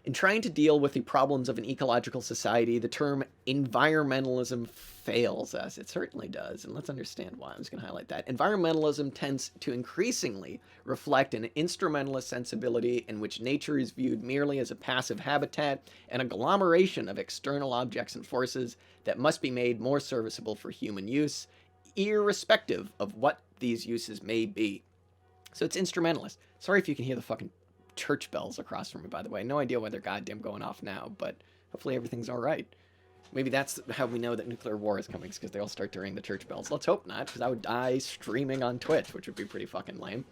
in trying to deal with the problems of an ecological society, the term environmentalism fails us. It certainly does, and let's understand why. I'm just going to highlight that. Environmentalism tends to increasingly reflect an instrumentalist sensibility in which nature is viewed merely as a passive habitat and agglomeration of external objects and forces that must be made more serviceable for human use, irrespective of what these uses may be. So it's instrumentalist. Sorry if you can hear the fucking church bells across from me, by the way. No idea why they're goddamn going off now, but hopefully everything's all right. Maybe that's how we know that nuclear war is coming, because they all start to ring the church bells. Let's hope not, because I would die streaming on Twitch, which would be pretty fucking lame.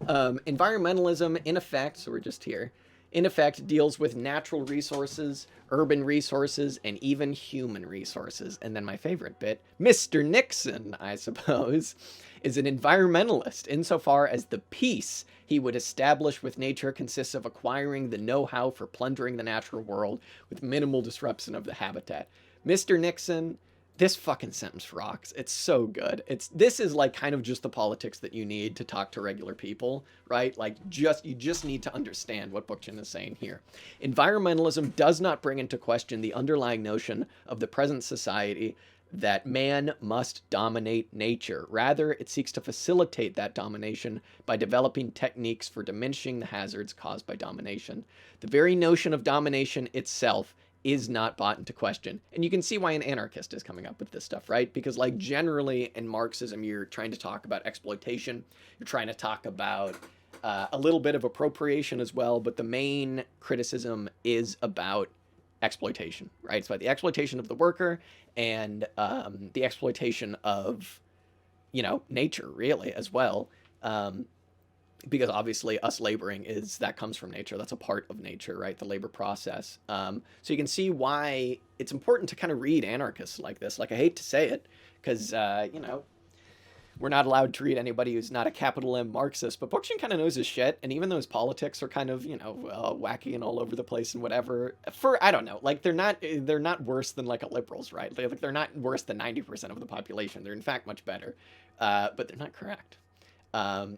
Environmentalism, in effect, so we're just here, in effect deals with natural resources, urban resources, and even human resources. And then my favorite bit, Mr. Nixon, I suppose, is an environmentalist insofar as the peace he would establish with nature consists of acquiring the know-how for plundering the natural world with minimal disruption of the habitat. Mr. Nixon, This fucking sentence rocks. It's so good. This is like kind of just the politics that you need to talk to regular people, right? Like you just need to understand what Bookchin is saying here. Environmentalism does not bring into question the underlying notion of the present society that man must dominate nature. Rather, it seeks to facilitate that domination by developing techniques for diminishing the hazards caused by domination. The very notion of domination itself is not brought into question. And you can see why an anarchist is coming up with this stuff, right? Because like generally in Marxism, you're trying to talk about exploitation. You're trying to talk about a little bit of appropriation as well. But the main criticism is about exploitation, right? It's about the exploitation of the worker and the exploitation of, nature really as well. Because obviously us laboring that comes from nature. That's a part of nature, right? The labor process. So you can see why it's important to kind of read anarchists like this. Like, I hate to say it because, we're not allowed to read anybody who's not a capital M Marxist, but Bookchin kind of knows his shit. And even though his politics are kind of, wacky and all over the place and whatever, I don't know, like they're not worse than like a liberals, right? They're not worse than 90% of the population. They're in fact much better, but they're not correct.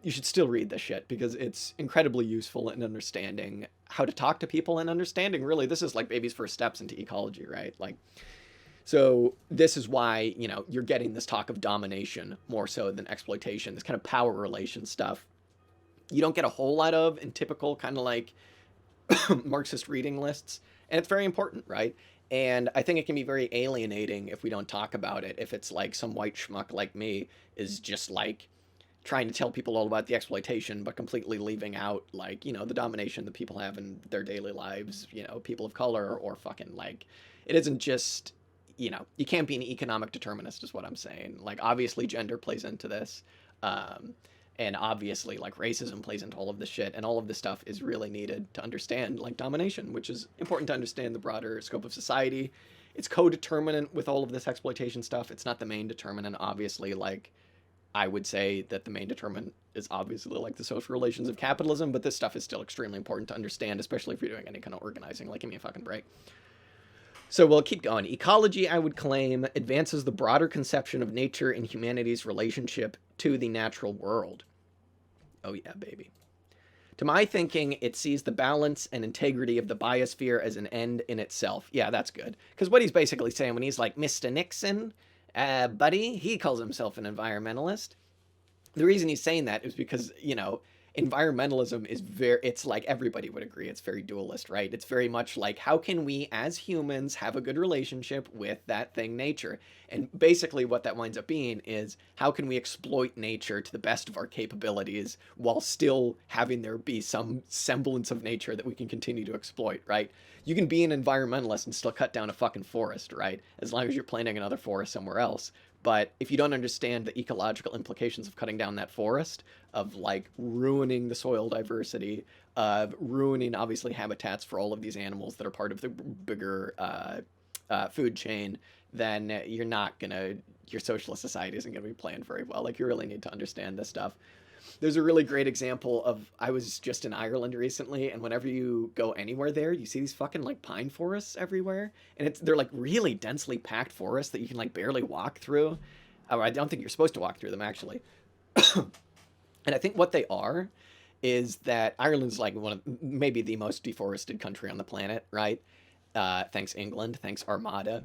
You should still read this shit because it's incredibly useful in understanding how to talk to people and understanding really this is like baby's first steps into ecology, right? Like, so this is why, you're getting this talk of domination more so than exploitation, this kind of power relation stuff. You don't get a whole lot of in typical kind of like Marxist reading lists. And it's very important, right? And I think it can be very alienating if we don't talk about it. If it's like some white schmuck like me is just like trying to tell people all about the exploitation, but completely leaving out like, the domination that people have in their daily lives, people of color or fucking like, it isn't just, you can't be an economic determinist is what I'm saying. Like obviously gender plays into this. And obviously like racism plays into all of this shit and all of this stuff is really needed to understand like domination, which is important to understand the broader scope of society. It's co-determinant with all of this exploitation stuff. It's not the main determinant, obviously. Like I would say that the main determinant is obviously like the social relations of capitalism, but this stuff is still extremely important to understand, especially if you're doing any kind of organizing. Like, give me a fucking break. So we'll keep going. Ecology, I would claim, advances the broader conception of nature and humanity's relationship to the natural world. Oh yeah, baby. To my thinking, it sees the balance and integrity of the biosphere as an end in itself. Yeah, that's good. Because what he's basically saying when he's like, Mr. Nixon, buddy, he calls himself an environmentalist. The reason he's saying that is because, environmentalism is it's like everybody would agree. It's very dualist, right? It's very much like, how can we as humans have a good relationship with that thing, nature? And basically what that winds up being is, how can we exploit nature to the best of our capabilities while still having there be some semblance of nature that we can continue to exploit, right? You can be an environmentalist and still cut down a fucking forest, right? As long as you're planting another forest somewhere else. But if you don't understand the ecological implications of cutting down that forest, of like ruining the soil diversity, of ruining obviously habitats for all of these animals that are part of the bigger food chain, then your socialist society isn't gonna be planned very well. Like, you really need to understand this stuff. There's a really great example of, I was just in Ireland recently, and whenever you go anywhere there, you see these fucking like pine forests everywhere, and they're like really densely packed forests that you can like barely walk through. Or I don't think you're supposed to walk through them actually. And I think what they are is that Ireland's like maybe the most deforested country on the planet, right? Thanks England, thanks Armada.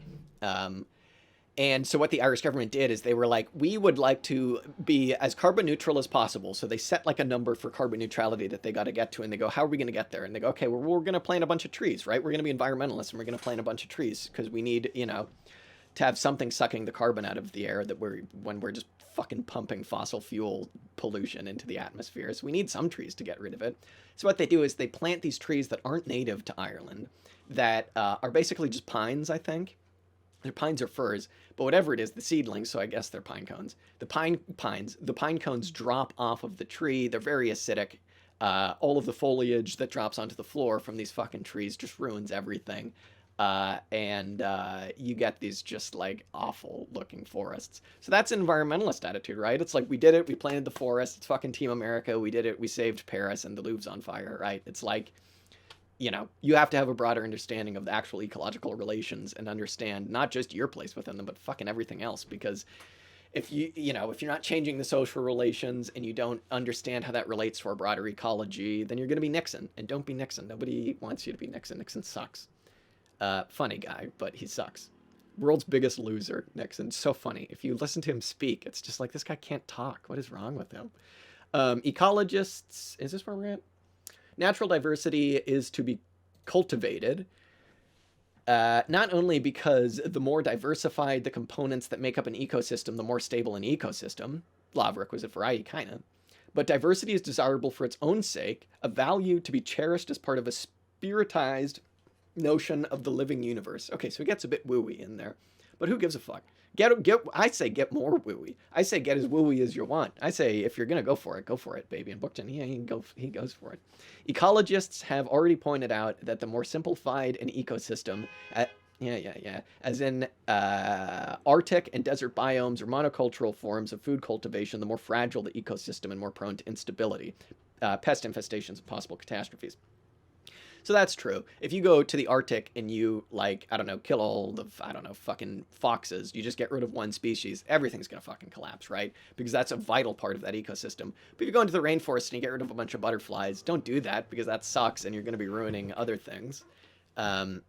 And so what the Irish government did is they were like, we would like to be as carbon neutral as possible. So they set like a number for carbon neutrality that they got to get to. And they go, how are we going to get there? And they go, okay, well, we're going to plant a bunch of trees, right? We're going to be environmentalists and we're going to plant a bunch of trees because we need, to have something sucking the carbon out of the air when we're just fucking pumping fossil fuel pollution into the atmosphere. So we need some trees to get rid of it. So what they do is they plant these trees that aren't native to Ireland that are basically just pines, I think. They're pines or firs, but whatever it is, the seedlings, so I guess they're pine cones. The pine cones drop off of the tree. They're very acidic. All of the foliage that drops onto the floor from these fucking trees just ruins everything. And you get these just like awful looking forests. So that's an environmentalist attitude, right? It's like, we did it. We planted the forest. It's fucking Team America. We did it. We saved Paris and the Louvre's on fire, right? It's like, you have to have a broader understanding of the actual ecological relations and understand not just your place within them, but fucking everything else. Because if if you're not changing the social relations and you don't understand how that relates to our broader ecology, then you're going to be Nixon. And don't be Nixon. Nobody wants you to be Nixon. Nixon sucks. Funny guy, but he sucks. World's biggest loser, Nixon. So funny. If you listen to him speak, it's just like, this guy can't talk. What is wrong with him? Ecologists, is this where we're at? Natural diversity is to be cultivated, not only because the more diversified the components that make up an ecosystem, the more stable an ecosystem, law of requisite variety, kind of, but diversity is desirable for its own sake, a value to be cherished as part of a spiritized notion of the living universe. Okay, so it gets a bit wooey in there, but who gives a fuck? I say get more wooey. I say get as wooey as you want. I say if you're gonna go for it, baby. And Bookchin, he goes for it. Ecologists have already pointed out that the more simplified an ecosystem, as in Arctic and desert biomes or monocultural forms of food cultivation, the more fragile the ecosystem and more prone to instability, pest infestations, and possible catastrophes. So that's true. If you go to the Arctic and you, kill all the, fucking foxes, you just get rid of one species, everything's going to fucking collapse, right? Because that's a vital part of that ecosystem. But if you go into the rainforest and you get rid of a bunch of butterflies, don't do that because that sucks and you're going to be ruining other things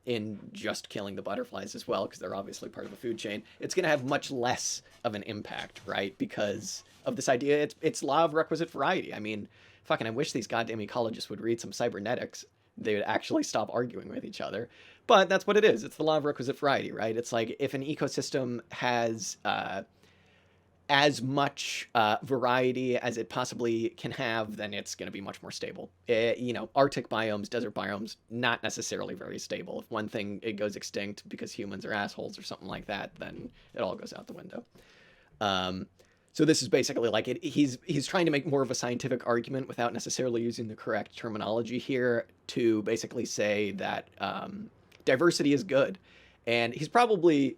in just killing the butterflies as well because they're obviously part of the food chain. It's going to have much less of an impact, right? Because of this idea, it's law of requisite variety. I mean, fucking, I wish these goddamn ecologists would read some cybernetics. They would actually stop arguing with each other. But that's what it is. It's the law of requisite variety, right? It's like if an ecosystem has as much variety as it possibly can have, then it's going to be much more stable. Arctic biomes, desert biomes, not necessarily very stable. If one thing it goes extinct because humans are assholes or something like that, then it all goes out the window. So this is basically like he's trying to make more of a scientific argument without necessarily using the correct terminology here to basically say that diversity is good. And he's probably,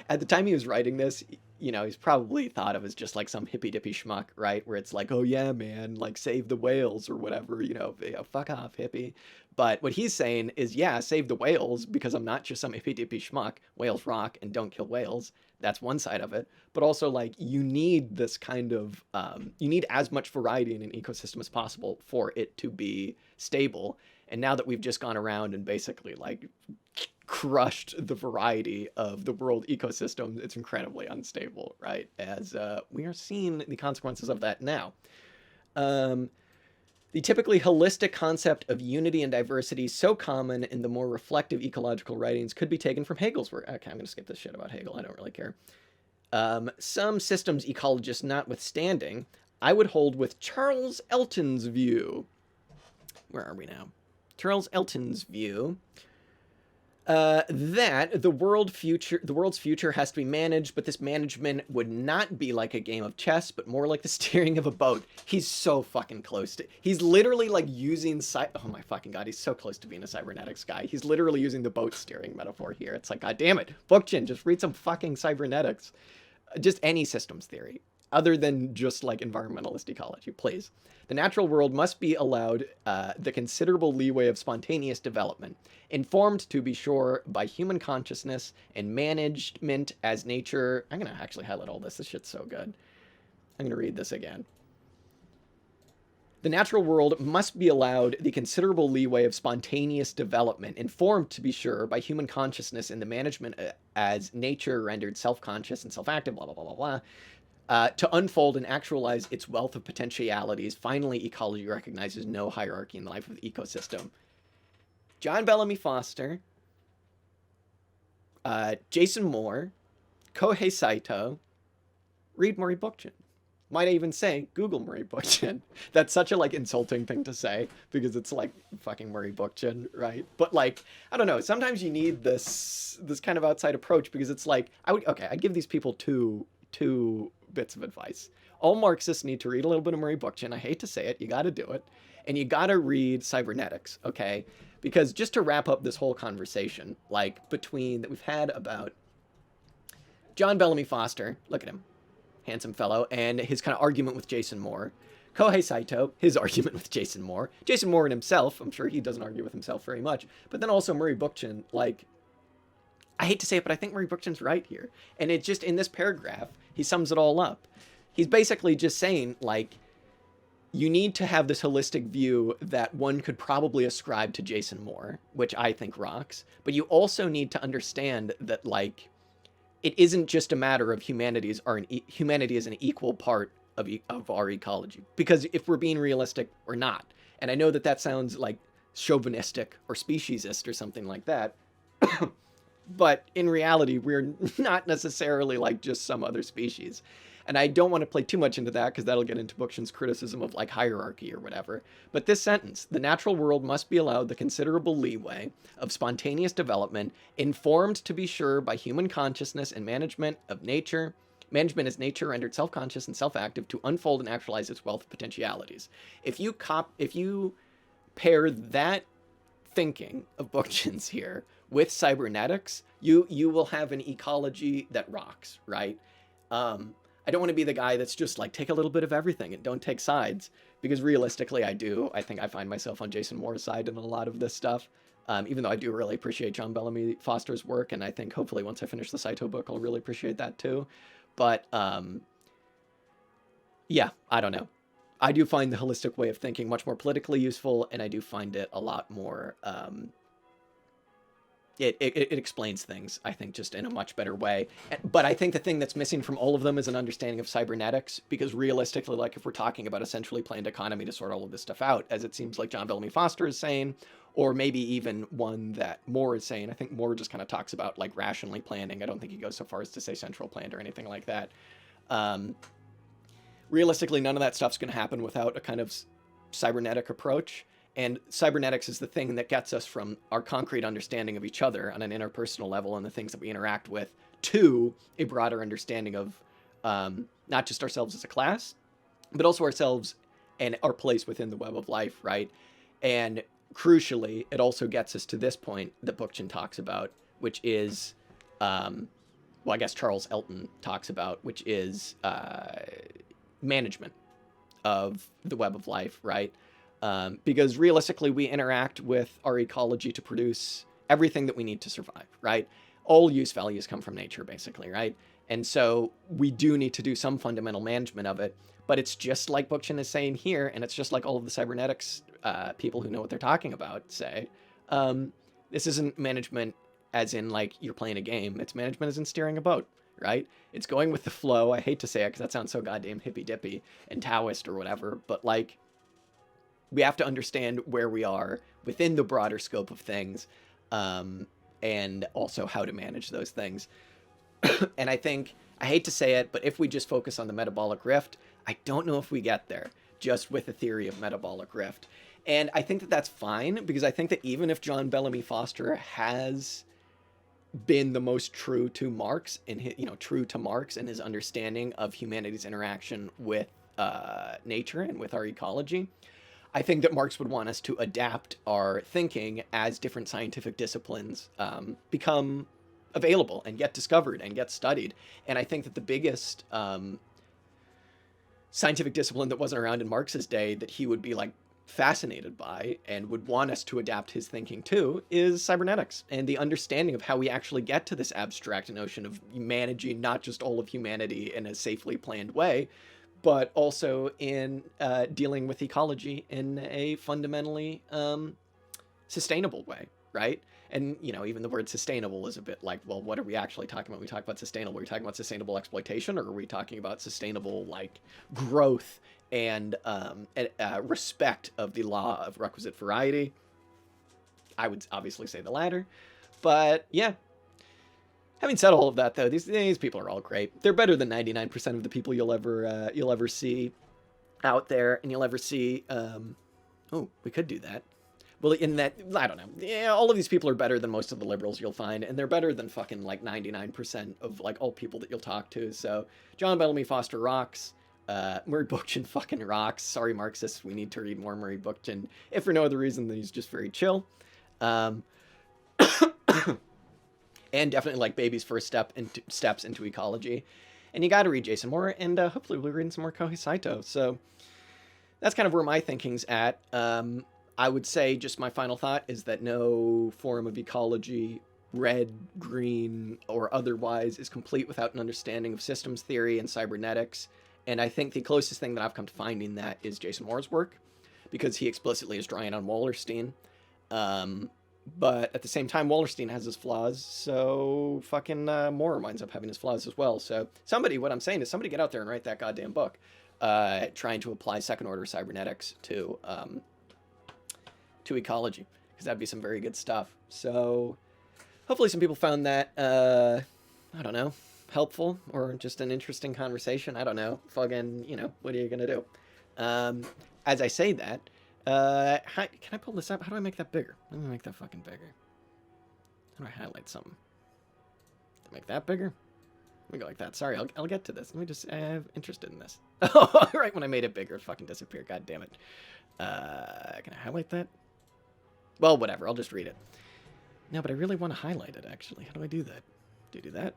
at the time he was writing this, he's probably thought of as just like some hippy-dippy schmuck, right? Where it's like, oh yeah, man, save the whales or whatever, fuck off, hippie. But what he's saying is, yeah, save the whales because I'm not just some hippy-dippy schmuck. Whales rock and don't kill whales. That's one side of it. But also, you need this kind of, you need as much variety in an ecosystem as possible for it to be stable. And now that we've just gone around and basically, crushed the variety of the world ecosystem, it's incredibly unstable, right? As we are seeing the consequences of that now. The typically holistic concept of unity and diversity, so common in the more reflective ecological writings, could be taken from Hegel's work. Okay, I'm going to skip this shit about Hegel. I don't really care. Some systems ecologists notwithstanding, I would hold with Charles Elton's view. Where are we now? Charles Elton's view. That the world's future has to be managed, but this management would not be like a game of chess, but more like the steering of a boat. He's so fucking close to. He's literally using. Oh my fucking god, he's so close to being a cybernetics guy. He's literally using the boat steering metaphor here. It's like, god damn it, Bookchin, just read some fucking cybernetics, just any systems theory. Other than just environmentalist ecology, please. The natural world must be allowed the considerable leeway of spontaneous development, informed, to be sure, by human consciousness and management as nature. I'm going to actually highlight all this. This shit's so good. I'm going to read this again. The natural world must be allowed the considerable leeway of spontaneous development, informed, to be sure, by human consciousness and the management as nature rendered self-conscious and self-active, blah, blah, blah, blah, blah. To unfold and actualize its wealth of potentialities. Finally, ecology recognizes no hierarchy in the life of the ecosystem. John Bellamy Foster, Jason Moore, Kohei Saito, read Murray Bookchin. Might I even say, Google Murray Bookchin. That's such a insulting thing to say because it's fucking Murray Bookchin, right? But I don't know. Sometimes you need this kind of outside approach because it's I'd give these people two bits of advice. All Marxists need to read a little bit of Murray Bookchin. I hate to say it, you got to do it, and you got to read cybernetics, okay? Because just to wrap up this whole conversation, between that we've had about John Bellamy Foster, look at him, handsome fellow, and his kind of argument with Jason Moore, Kohei Saito, his argument with Jason Moore. Jason Moore and himself, I'm sure he doesn't argue with himself very much. But then also Murray Bookchin, like, I hate to say it, but I think Murray Bookchin's right here. And it just, in this paragraph, he sums it all up. He's basically just saying, like, you need to have this holistic view that one could probably ascribe to Jason Moore, which I think rocks. But you also need to understand that, like, it isn't just a matter of humanity is an equal part of our ecology. Because if we're being realistic, we're not. And I know that that sounds like chauvinistic or speciesist or something like that. But in reality, we're not necessarily like just some other species. And I don't want to play too much into that because that'll get into Bookchin's criticism of like hierarchy or whatever. But this sentence, the natural world must be allowed the considerable leeway of spontaneous development, informed to be sure by human consciousness and management of nature. Management as nature rendered self-conscious and self-active to unfold and actualize its wealth of potentialities. If you pair that thinking of Bookchin's here with cybernetics, you will have an ecology that rocks, right? I don't want to be the guy that's just like, take a little bit of everything and don't take sides, because realistically I do. I think I find myself on Jason Moore's side in a lot of this stuff, even though I do really appreciate John Bellamy Foster's work, and I think hopefully once I finish the Saito book, I'll really appreciate that too. But yeah, I don't know. I do find the holistic way of thinking much more politically useful, and I do find it a lot more... It explains things, I think, just in a much better way. But I think the thing that's missing from all of them is an understanding of cybernetics, because realistically, like if we're talking about a centrally planned economy to sort all of this stuff out, as it seems like John Bellamy Foster is saying, or maybe even one that Moore is saying. I think Moore just kind of talks about like rationally planning. I don't think he goes so far as to say central planned or anything like that. Realistically, none of that stuff's going to happen without a kind of cybernetic approach. And cybernetics is the thing that gets us from our concrete understanding of each other on an interpersonal level and the things that we interact with to a broader understanding of not just ourselves as a class, but also ourselves and our place within the web of life, right? And crucially, it also gets us to this point that Bookchin talks about, which is, well, I guess Charles Elton talks about, which is management of the web of life, right? Because realistically, we interact with our ecology to produce everything that we need to survive, right? All use values come from nature, basically, right? And so we do need to do some fundamental management of it, but it's just like Bookchin is saying here, and it's just like all of the cybernetics people who know what they're talking about say. This isn't management as in like you're playing a game. It's management as in steering a boat, right? It's going with the flow. I hate to say it because that sounds so goddamn hippy-dippy and Taoist or whatever, but like, we have to understand where we are within the broader scope of things, and also how to manage those things. And I think, I hate to say it, but if we just focus on the metabolic rift, I don't know if we get there just with the theory of metabolic rift. And I think that that's fine, because I think that even if John Bellamy Foster has been the most true to Marx in his, true to Marx and his understanding of humanity's interaction with nature and with our ecology, I think that Marx would want us to adapt our thinking as different scientific disciplines become available and get discovered and get studied. And I think that the biggest scientific discipline that wasn't around in Marx's day that he would be like fascinated by and would want us to adapt his thinking to is cybernetics and the understanding of how we actually get to this abstract notion of managing not just all of humanity in a safely planned way, but also in dealing with ecology in a fundamentally sustainable way, right? And, even the word sustainable is a bit like, well, what are we actually talking about? When we talk about sustainable, are we talking about sustainable exploitation, or are we talking about sustainable, like, growth and respect of the law of requisite variety? I would obviously say the latter, but yeah. Having said all of that, though, these people are all great. They're better than 99% of the people you'll ever see out there, and you'll ever see. Oh, we could do that. Well, in that, I don't know. Yeah, all of these people are better than most of the liberals you'll find, and they're better than fucking like 99% of like all people that you'll talk to. So, John Bellamy Foster rocks. Murray Bookchin fucking rocks. Sorry, Marxists, we need to read more Murray Bookchin. If for no other reason than he's just very chill. And definitely like baby's first steps into ecology. And you got to read Jason Moore, and hopefully we'll be reading some more Kohei Saito. So that's kind of where my thinking's at. I would say just my final thought is that no form of ecology, red, green, or otherwise, is complete without an understanding of systems theory and cybernetics. And I think the closest thing that I've come to finding that is Jason Moore's work, because he explicitly is drawing on Wallerstein. But at the same time, Wallerstein has his flaws, so fucking Moore winds up having his flaws as well. So what I'm saying is somebody get out there and write that goddamn book, trying to apply second order cybernetics to ecology, because that'd be some very good stuff. So hopefully some people found that, I don't know, helpful or just an interesting conversation. I don't know. Fucking, what are you going to do? As I say that, can I pull this up? How do I make that bigger? Let me make that fucking bigger. How do I highlight something? To make that bigger? Let me go like that. Sorry, I'll get to this. Let me just, I'm interested in this. Oh, right when I made it bigger, it fucking disappeared. God damn it. Can I highlight that? Well, whatever. I'll just read it. No, but I really want to highlight it, actually. How do I do that? Do you do that?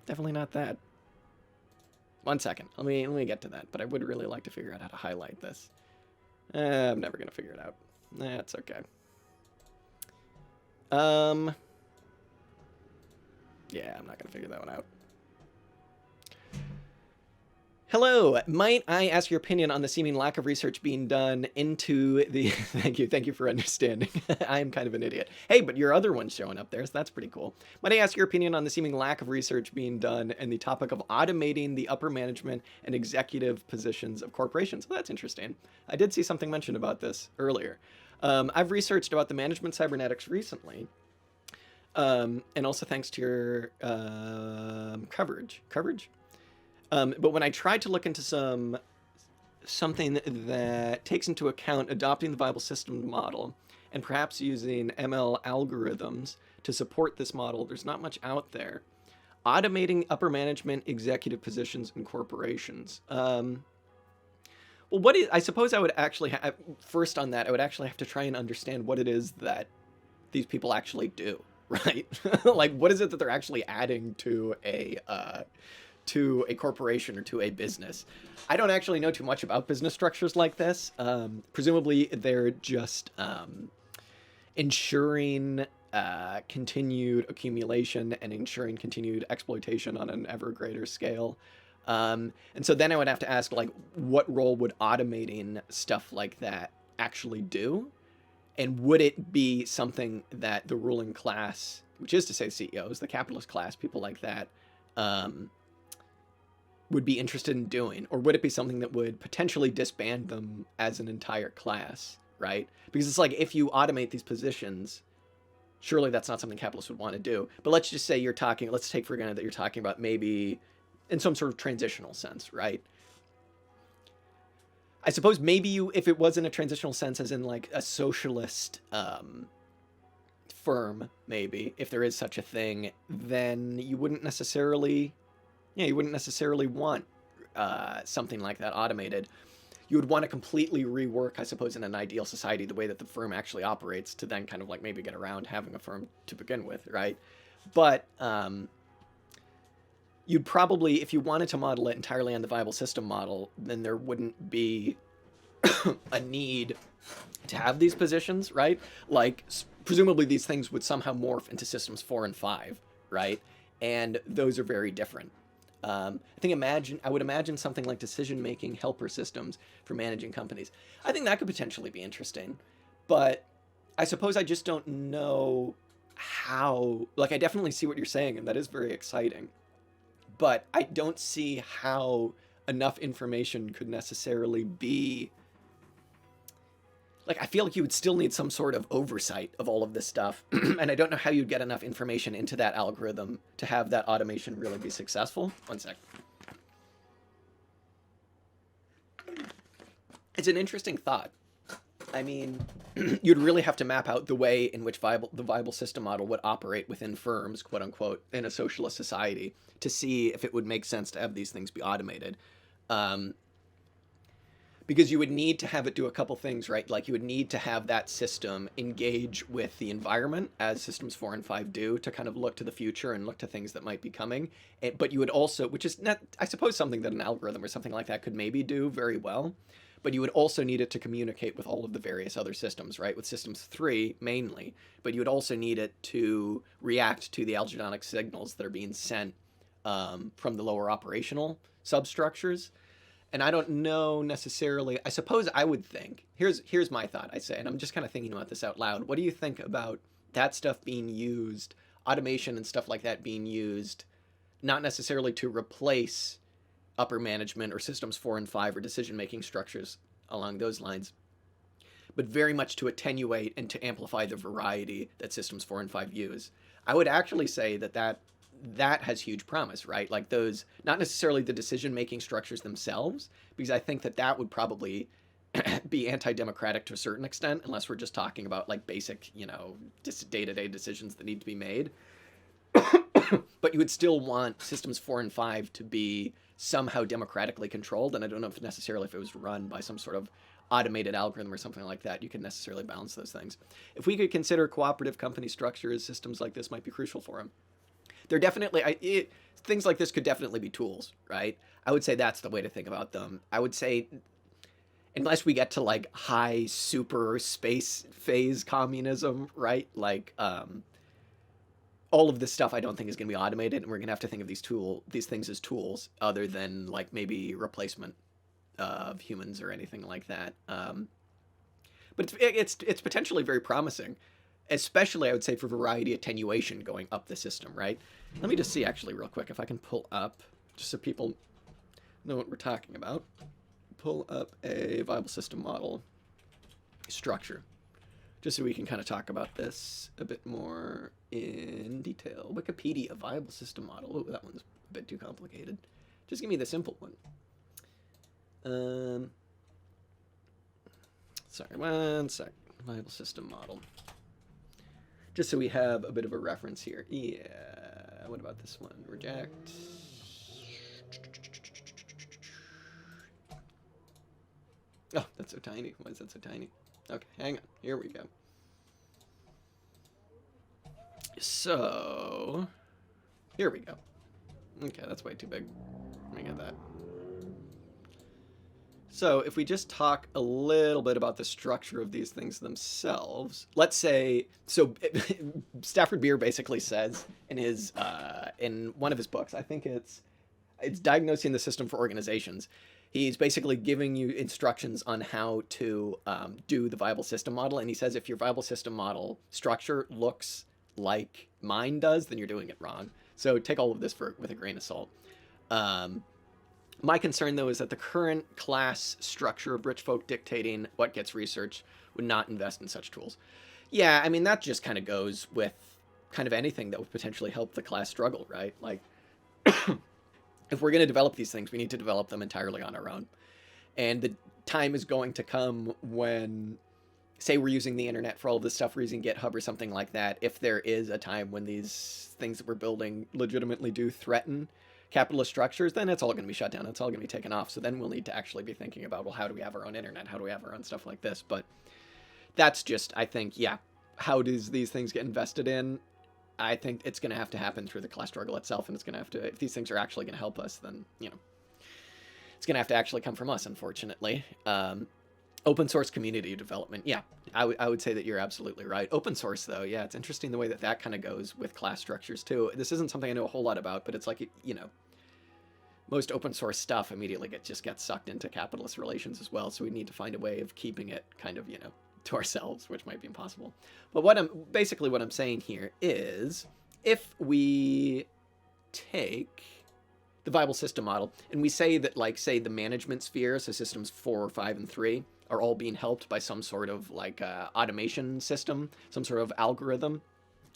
Definitely not that. 1 second. Let me get to that. But I would really like to figure out how to highlight this. I'm never going to figure it out. That's okay. Yeah, I'm not going to figure that one out. Hello, might I ask your opinion on the seeming lack of research being done into the... Thank you for understanding. I'm kind of an idiot. Hey, but your other one's showing up there, so that's pretty cool. Might I ask your opinion on the seeming lack of research being done and the topic of automating the upper management and executive positions of corporations? Well, that's interesting. I did see something mentioned about this earlier. I've researched about the management cybernetics recently, and also thanks to your coverage. But when I tried to look into something that takes into account adopting the viable system model and perhaps using ML algorithms to support this model, there's not much out there. Automating upper management executive positions in corporations. Well, I suppose I would actually first on that, I would actually have to try and understand what it is that these people actually do, right? Like, what is it that they're actually adding to a corporation or to a business? I don't actually know too much about business structures like this. Presumably they're just ensuring continued accumulation and ensuring continued exploitation on an ever greater scale. And so then I would have to ask, like, what role would automating stuff like that actually do? And would it be something that the ruling class, which is to say CEOs, the capitalist class, people like that, would be interested in doing? Or would it be something that would potentially disband them as an entire class, right? Because it's like, if you automate these positions, surely that's not something capitalists would want to do. But let's just say let's take for granted that you're talking about maybe in some sort of transitional sense, right? I suppose maybe if it was in a transitional sense, as in like a socialist firm, maybe, if there is such a thing, then you wouldn't necessarily want something like that automated. You would want to completely rework, I suppose, in an ideal society, the way that the firm actually operates to then kind of like maybe get around having a firm to begin with, right? But you'd probably, if you wanted to model it entirely on the viable system model, then there wouldn't be a need to have these positions, right? Like, presumably these things would somehow morph into systems 4 and 5, right? And those are very different. I would imagine something like decision-making helper systems for managing companies. I think that could potentially be interesting, but I suppose I just don't know how. Like, I definitely see what you're saying, and that is very exciting, but I don't see how enough information could necessarily be. Like, I feel like you would still need some sort of oversight of all of this stuff. And I don't know how you'd get enough information into that algorithm to have that automation really be successful. 1 sec. It's an interesting thought. I mean, you'd really have to map out the way in which the viable system model would operate within firms, quote unquote, in a socialist society to see if it would make sense to have these things be automated. because you would need to have it do a couple things, right? Like you would need to have that system engage with the environment as systems 4 and 5 do, to kind of look to the future and look to things that might be coming. But you would also, which is not, I suppose, something that an algorithm or something like that could maybe do very well, but you would also need it to communicate with all of the various other systems, right? With systems 3 mainly, but you would also need it to react to the algedonic signals that are being sent from the lower operational substructures. And I don't know necessarily, I suppose I would think, here's my thought, I say, and I'm just kind of thinking about this out loud. What do you think about that stuff being used, automation and stuff like that being used, not necessarily to replace upper management or systems 4 and 5 or decision-making structures along those lines, but very much to attenuate and to amplify the variety that systems 4 and 5 use? I would actually say that has huge promise, right? Like those, not necessarily the decision-making structures themselves, because I think that would probably be anti-democratic to a certain extent, unless we're just talking about like basic, day-to-day decisions that need to be made. But you would still want systems 4 and 5 to be somehow democratically controlled, and I don't know if necessarily if it was run by some sort of automated algorithm or something like that, you can necessarily balance those things. If we could consider cooperative company structures, systems like this might be crucial for them. They're definitely, things like this could definitely be tools, right? I would say that's the way to think about them. I would say, unless we get to like high super space phase communism, right? Like, all of this stuff I don't think is going to be automated, and we're going to have to think of these things as tools, other than like maybe replacement of humans or anything like that. But it's potentially very promising, especially I would say for variety attenuation going up the system, right? Let me just see actually real quick if I can pull up, just so people know what we're talking about, pull up a viable system model structure, just so we can kind of talk about this a bit more in detail. Wikipedia viable system model. Oh, that one's a bit too complicated. Just give me the simple one. Sorry, one sec. Viable system model. Just so we have a bit of a reference here. Yeah, what about this one? Reject. Oh, that's so tiny. Why is that so tiny? Okay, hang on. Here we go. So, here we go. Okay, that's way too big. Let me get that. So if we just talk a little bit about the structure of these things themselves, let's say, so Stafford Beer basically says in his, in one of his books, I think it's Diagnosing the System for Organizations, he's basically giving you instructions on how to do the viable system model. And he says, if your viable system model structure looks like mine does, then you're doing it wrong. So take all of this with a grain of salt. My concern, though, is that the current class structure of rich folk dictating what gets researched would not invest in such tools. Yeah, I mean, that just kind of goes with kind of anything that would potentially help the class struggle, right? Like, if we're going to develop these things, we need to develop them entirely on our own. And the time is going to come when, say we're using the internet for all of this stuff, we're using GitHub or something like that, if there is a time when these things that we're building legitimately do threaten capitalist structures, then it's all going to be shut down. It's all going to be taken off. So then we'll need to actually be thinking about, well, how do we have our own internet? How do we have our own stuff like this? But that's just, I think, yeah, how does these things get invested in? I think it's going to have to happen through the class struggle itself, and it's going to have to, if these things are actually going to help us, then, it's going to have to actually come from us, unfortunately. Open source community development. Yeah, I would say that you're absolutely right. Open source, though, yeah, it's interesting the way that kind of goes with class structures, too. This isn't something I know a whole lot about, but it's like, most open source stuff immediately gets sucked into capitalist relations as well, so we need to find a way of keeping it kind of, to ourselves, which might be impossible. But what I'm saying here is, if we take the viable system model and we say that, like, say the management sphere, so systems 4, 5, and 3 are all being helped by some sort of like automation system, some sort of algorithm,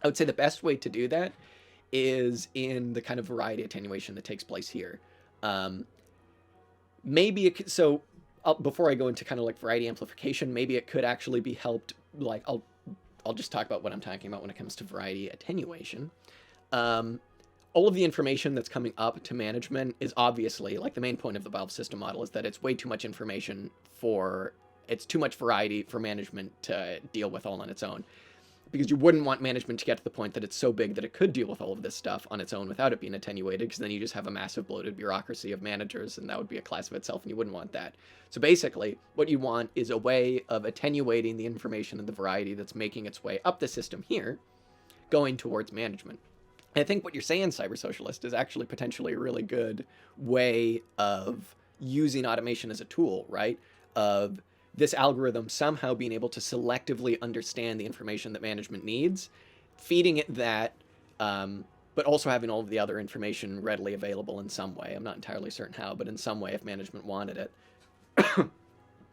I would say the best way to do that is in the kind of variety attenuation that takes place here. Before I go into kind of like variety amplification, maybe it could actually be helped, like, I'll just talk about what I'm talking about when it comes to variety attenuation. all of the information that's coming up to management is obviously, like, the main point of the valve system model is that it's way too much information it's too much variety for management to deal with all on its own. Because you wouldn't want management to get to the point that it's so big that it could deal with all of this stuff on its own without it being attenuated, because then you just have a massive bloated bureaucracy of managers, and that would be a class of itself, and you wouldn't want that. So basically, what you want is a way of attenuating the information and the variety that's making its way up the system here, going towards management. And I think what you're saying, Cyber Socialist, is actually potentially a really good way of using automation as a tool, right? Of this algorithm somehow being able to selectively understand the information that management needs, feeding it that, but also having all of the other information readily available in some way. I'm not entirely certain how, but in some way if management wanted it.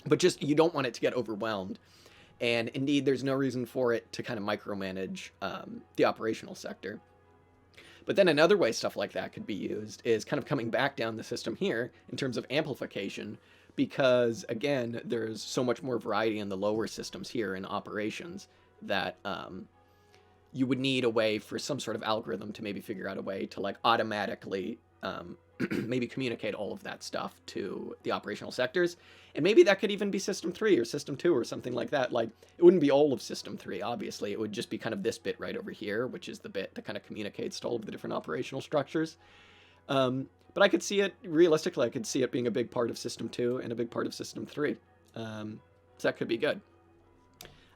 But just, you don't want it to get overwhelmed. And indeed, there's no reason for it to kind of micromanage the operational sector. But then another way stuff like that could be used is kind of coming back down the system here in terms of amplification, because, again, there's so much more variety in the lower systems here in operations that you would need a way for some sort of algorithm to maybe figure out a way to, like, automatically maybe communicate all of that stuff to the operational sectors. And maybe that could even be System 3 or System 2 or something like that. Like, it wouldn't be all of System 3, obviously. It would just be kind of this bit right over here, which is the bit that kind of communicates to all of the different operational structures. But I could see it, realistically, I could see it being a big part of System 2 and a big part of System 3. So that could be good.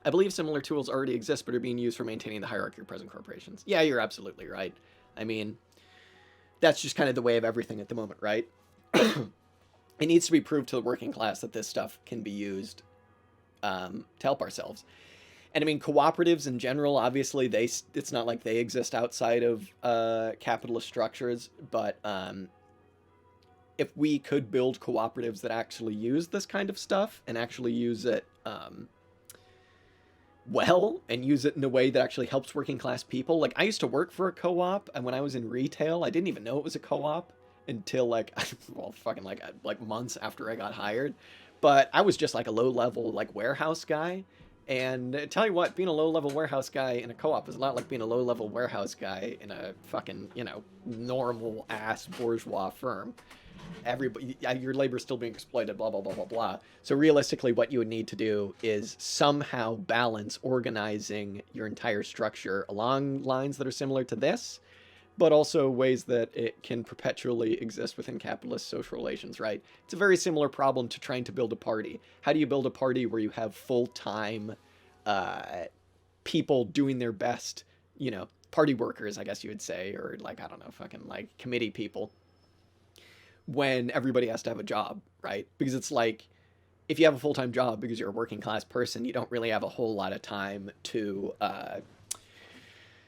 I believe similar tools already exist, but are being used for maintaining the hierarchy of present corporations. Yeah, you're absolutely right. I mean, that's just kind of the way of everything at the moment, right? It needs to be proved to the working class that this stuff can be used to help ourselves. And I mean, cooperatives in general, obviously, it's not like they exist outside of capitalist structures, but if we could build cooperatives that actually use this kind of stuff and actually use it well, and use it in a way that actually helps working class people. Like, I used to work for a co-op, and when I was in retail, I didn't even know it was a co-op until, like, well, fucking like months after I got hired. But I was just like a low-level, like, warehouse guy. And I tell you what, being a low-level warehouse guy in a co-op is a lot like being a low-level warehouse guy in a fucking, normal-ass bourgeois firm. Everybody, your labor is still being exploited, blah, blah, blah, blah, blah. So realistically, what you would need to do is somehow balance organizing your entire structure along lines that are similar to this, but also ways that it can perpetually exist within capitalist social relations, right? It's a very similar problem to trying to build a party. How do you build a party where you have full-time people doing their best, party workers, I guess you would say, or, like, I don't know, fucking, like, committee people, when everybody has to have a job, right? Because it's like, if you have a full-time job because you're a working class person, you don't really have a whole lot of time to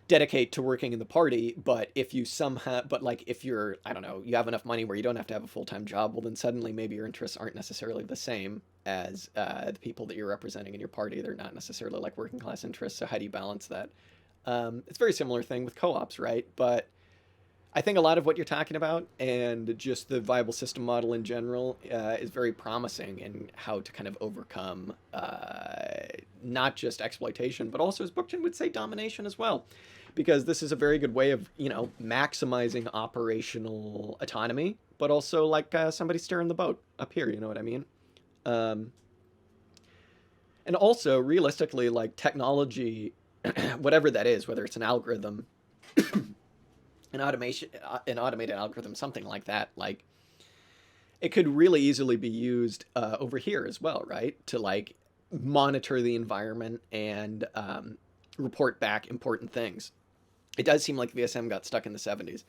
dedicate to working in the party. But if you if you're, I don't know, you have enough money where you don't have to have a full-time job, well, then suddenly maybe your interests aren't necessarily the same as the people that you're representing in your party. They're not necessarily like working class interests. So how do you balance that? It's a very similar thing with co-ops, right? But I think a lot of what you're talking about and just the viable system model in general is very promising in how to kind of overcome not just exploitation, but also, as Bookchin would say, domination as well. Because this is a very good way of, maximizing operational autonomy, but also like somebody steering the boat up here, you know what I mean? And also, realistically, like technology, whatever that is, whether it's an algorithm, an automated algorithm, something like that, like, it could really easily be used over here as well, right? To, like, monitor the environment and report back important things. It does seem like VSM got stuck in the 70s.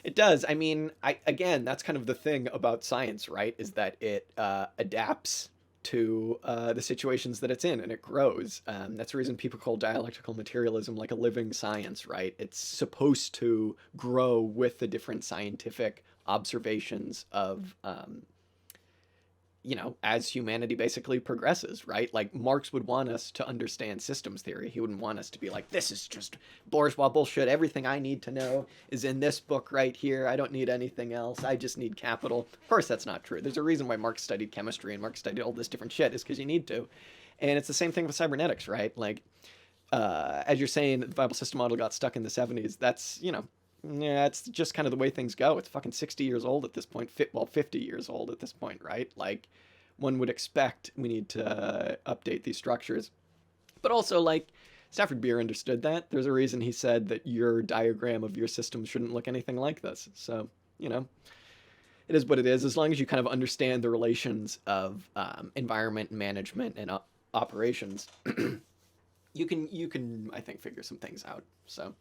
It does. I mean, again, that's kind of the thing about science, right? Is that it adapts to the situations that it's in, and it grows. That's the reason people call dialectical materialism like a living science, right? It's supposed to grow with the different scientific observations of, as humanity basically progresses, right? Like, Marx would want us to understand systems theory. He wouldn't want us to be like, this is just bourgeois bullshit. Everything I need to know is in this book right here. I don't need anything else. I just need capital. Of course, that's not true. There's a reason why Marx studied chemistry and Marx studied all this different shit, is because you need to. And it's the same thing with cybernetics, right? Like, as you're saying, the viable system model got stuck in the 70s. That's, Yeah, it's just kind of the way things go. It's fucking 60 years old at this point. 50 years old at this point, right? Like, one would expect we need to update these structures. But also, like, Stafford Beer understood that. There's a reason he said that your diagram of your system shouldn't look anything like this. So, you know, it is what it is. As long as you kind of understand the relations of environment, management, and operations, you can I think figure some things out. So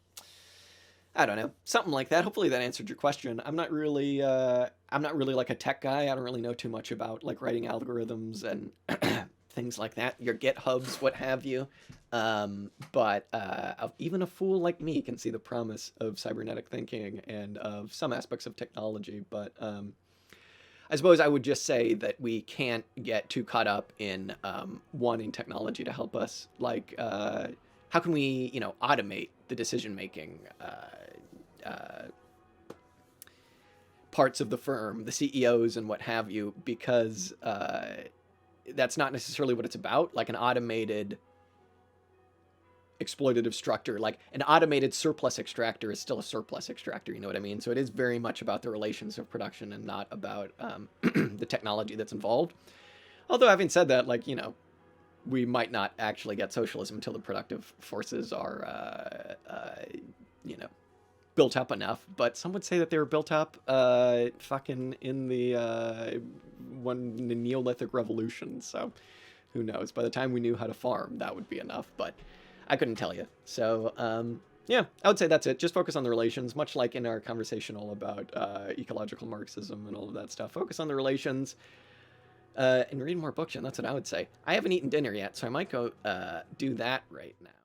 I don't know, something like that. Hopefully that answered your question. I'm not really like a tech guy. I don't really know too much about like writing algorithms and things like that. Your GitHubs, what have you. But even a fool like me can see the promise of cybernetic thinking and of some aspects of technology. But I suppose I would just say that we can't get too caught up in wanting technology to help us. Like, how can we, automate the decision making parts of the firm, the CEOs and what have you, because that's not necessarily what it's about. Like an automated exploitative structure, like an automated surplus extractor is still a surplus extractor, you know what I mean? So it is very much about the relations of production and not about the technology that's involved. Although having said that, like, we might not actually get socialism until the productive forces are, built up enough. But some would say that they were built up fucking in the Neolithic revolution. So who knows? By the time we knew how to farm, that would be enough. But I couldn't tell you. So, yeah, I would say that's it. Just focus on the relations, much like in our conversation all about ecological Marxism and all of that stuff. Focus on the relations and read more Bookchin. That's what I would say. I haven't eaten dinner yet, so I might go do that right now.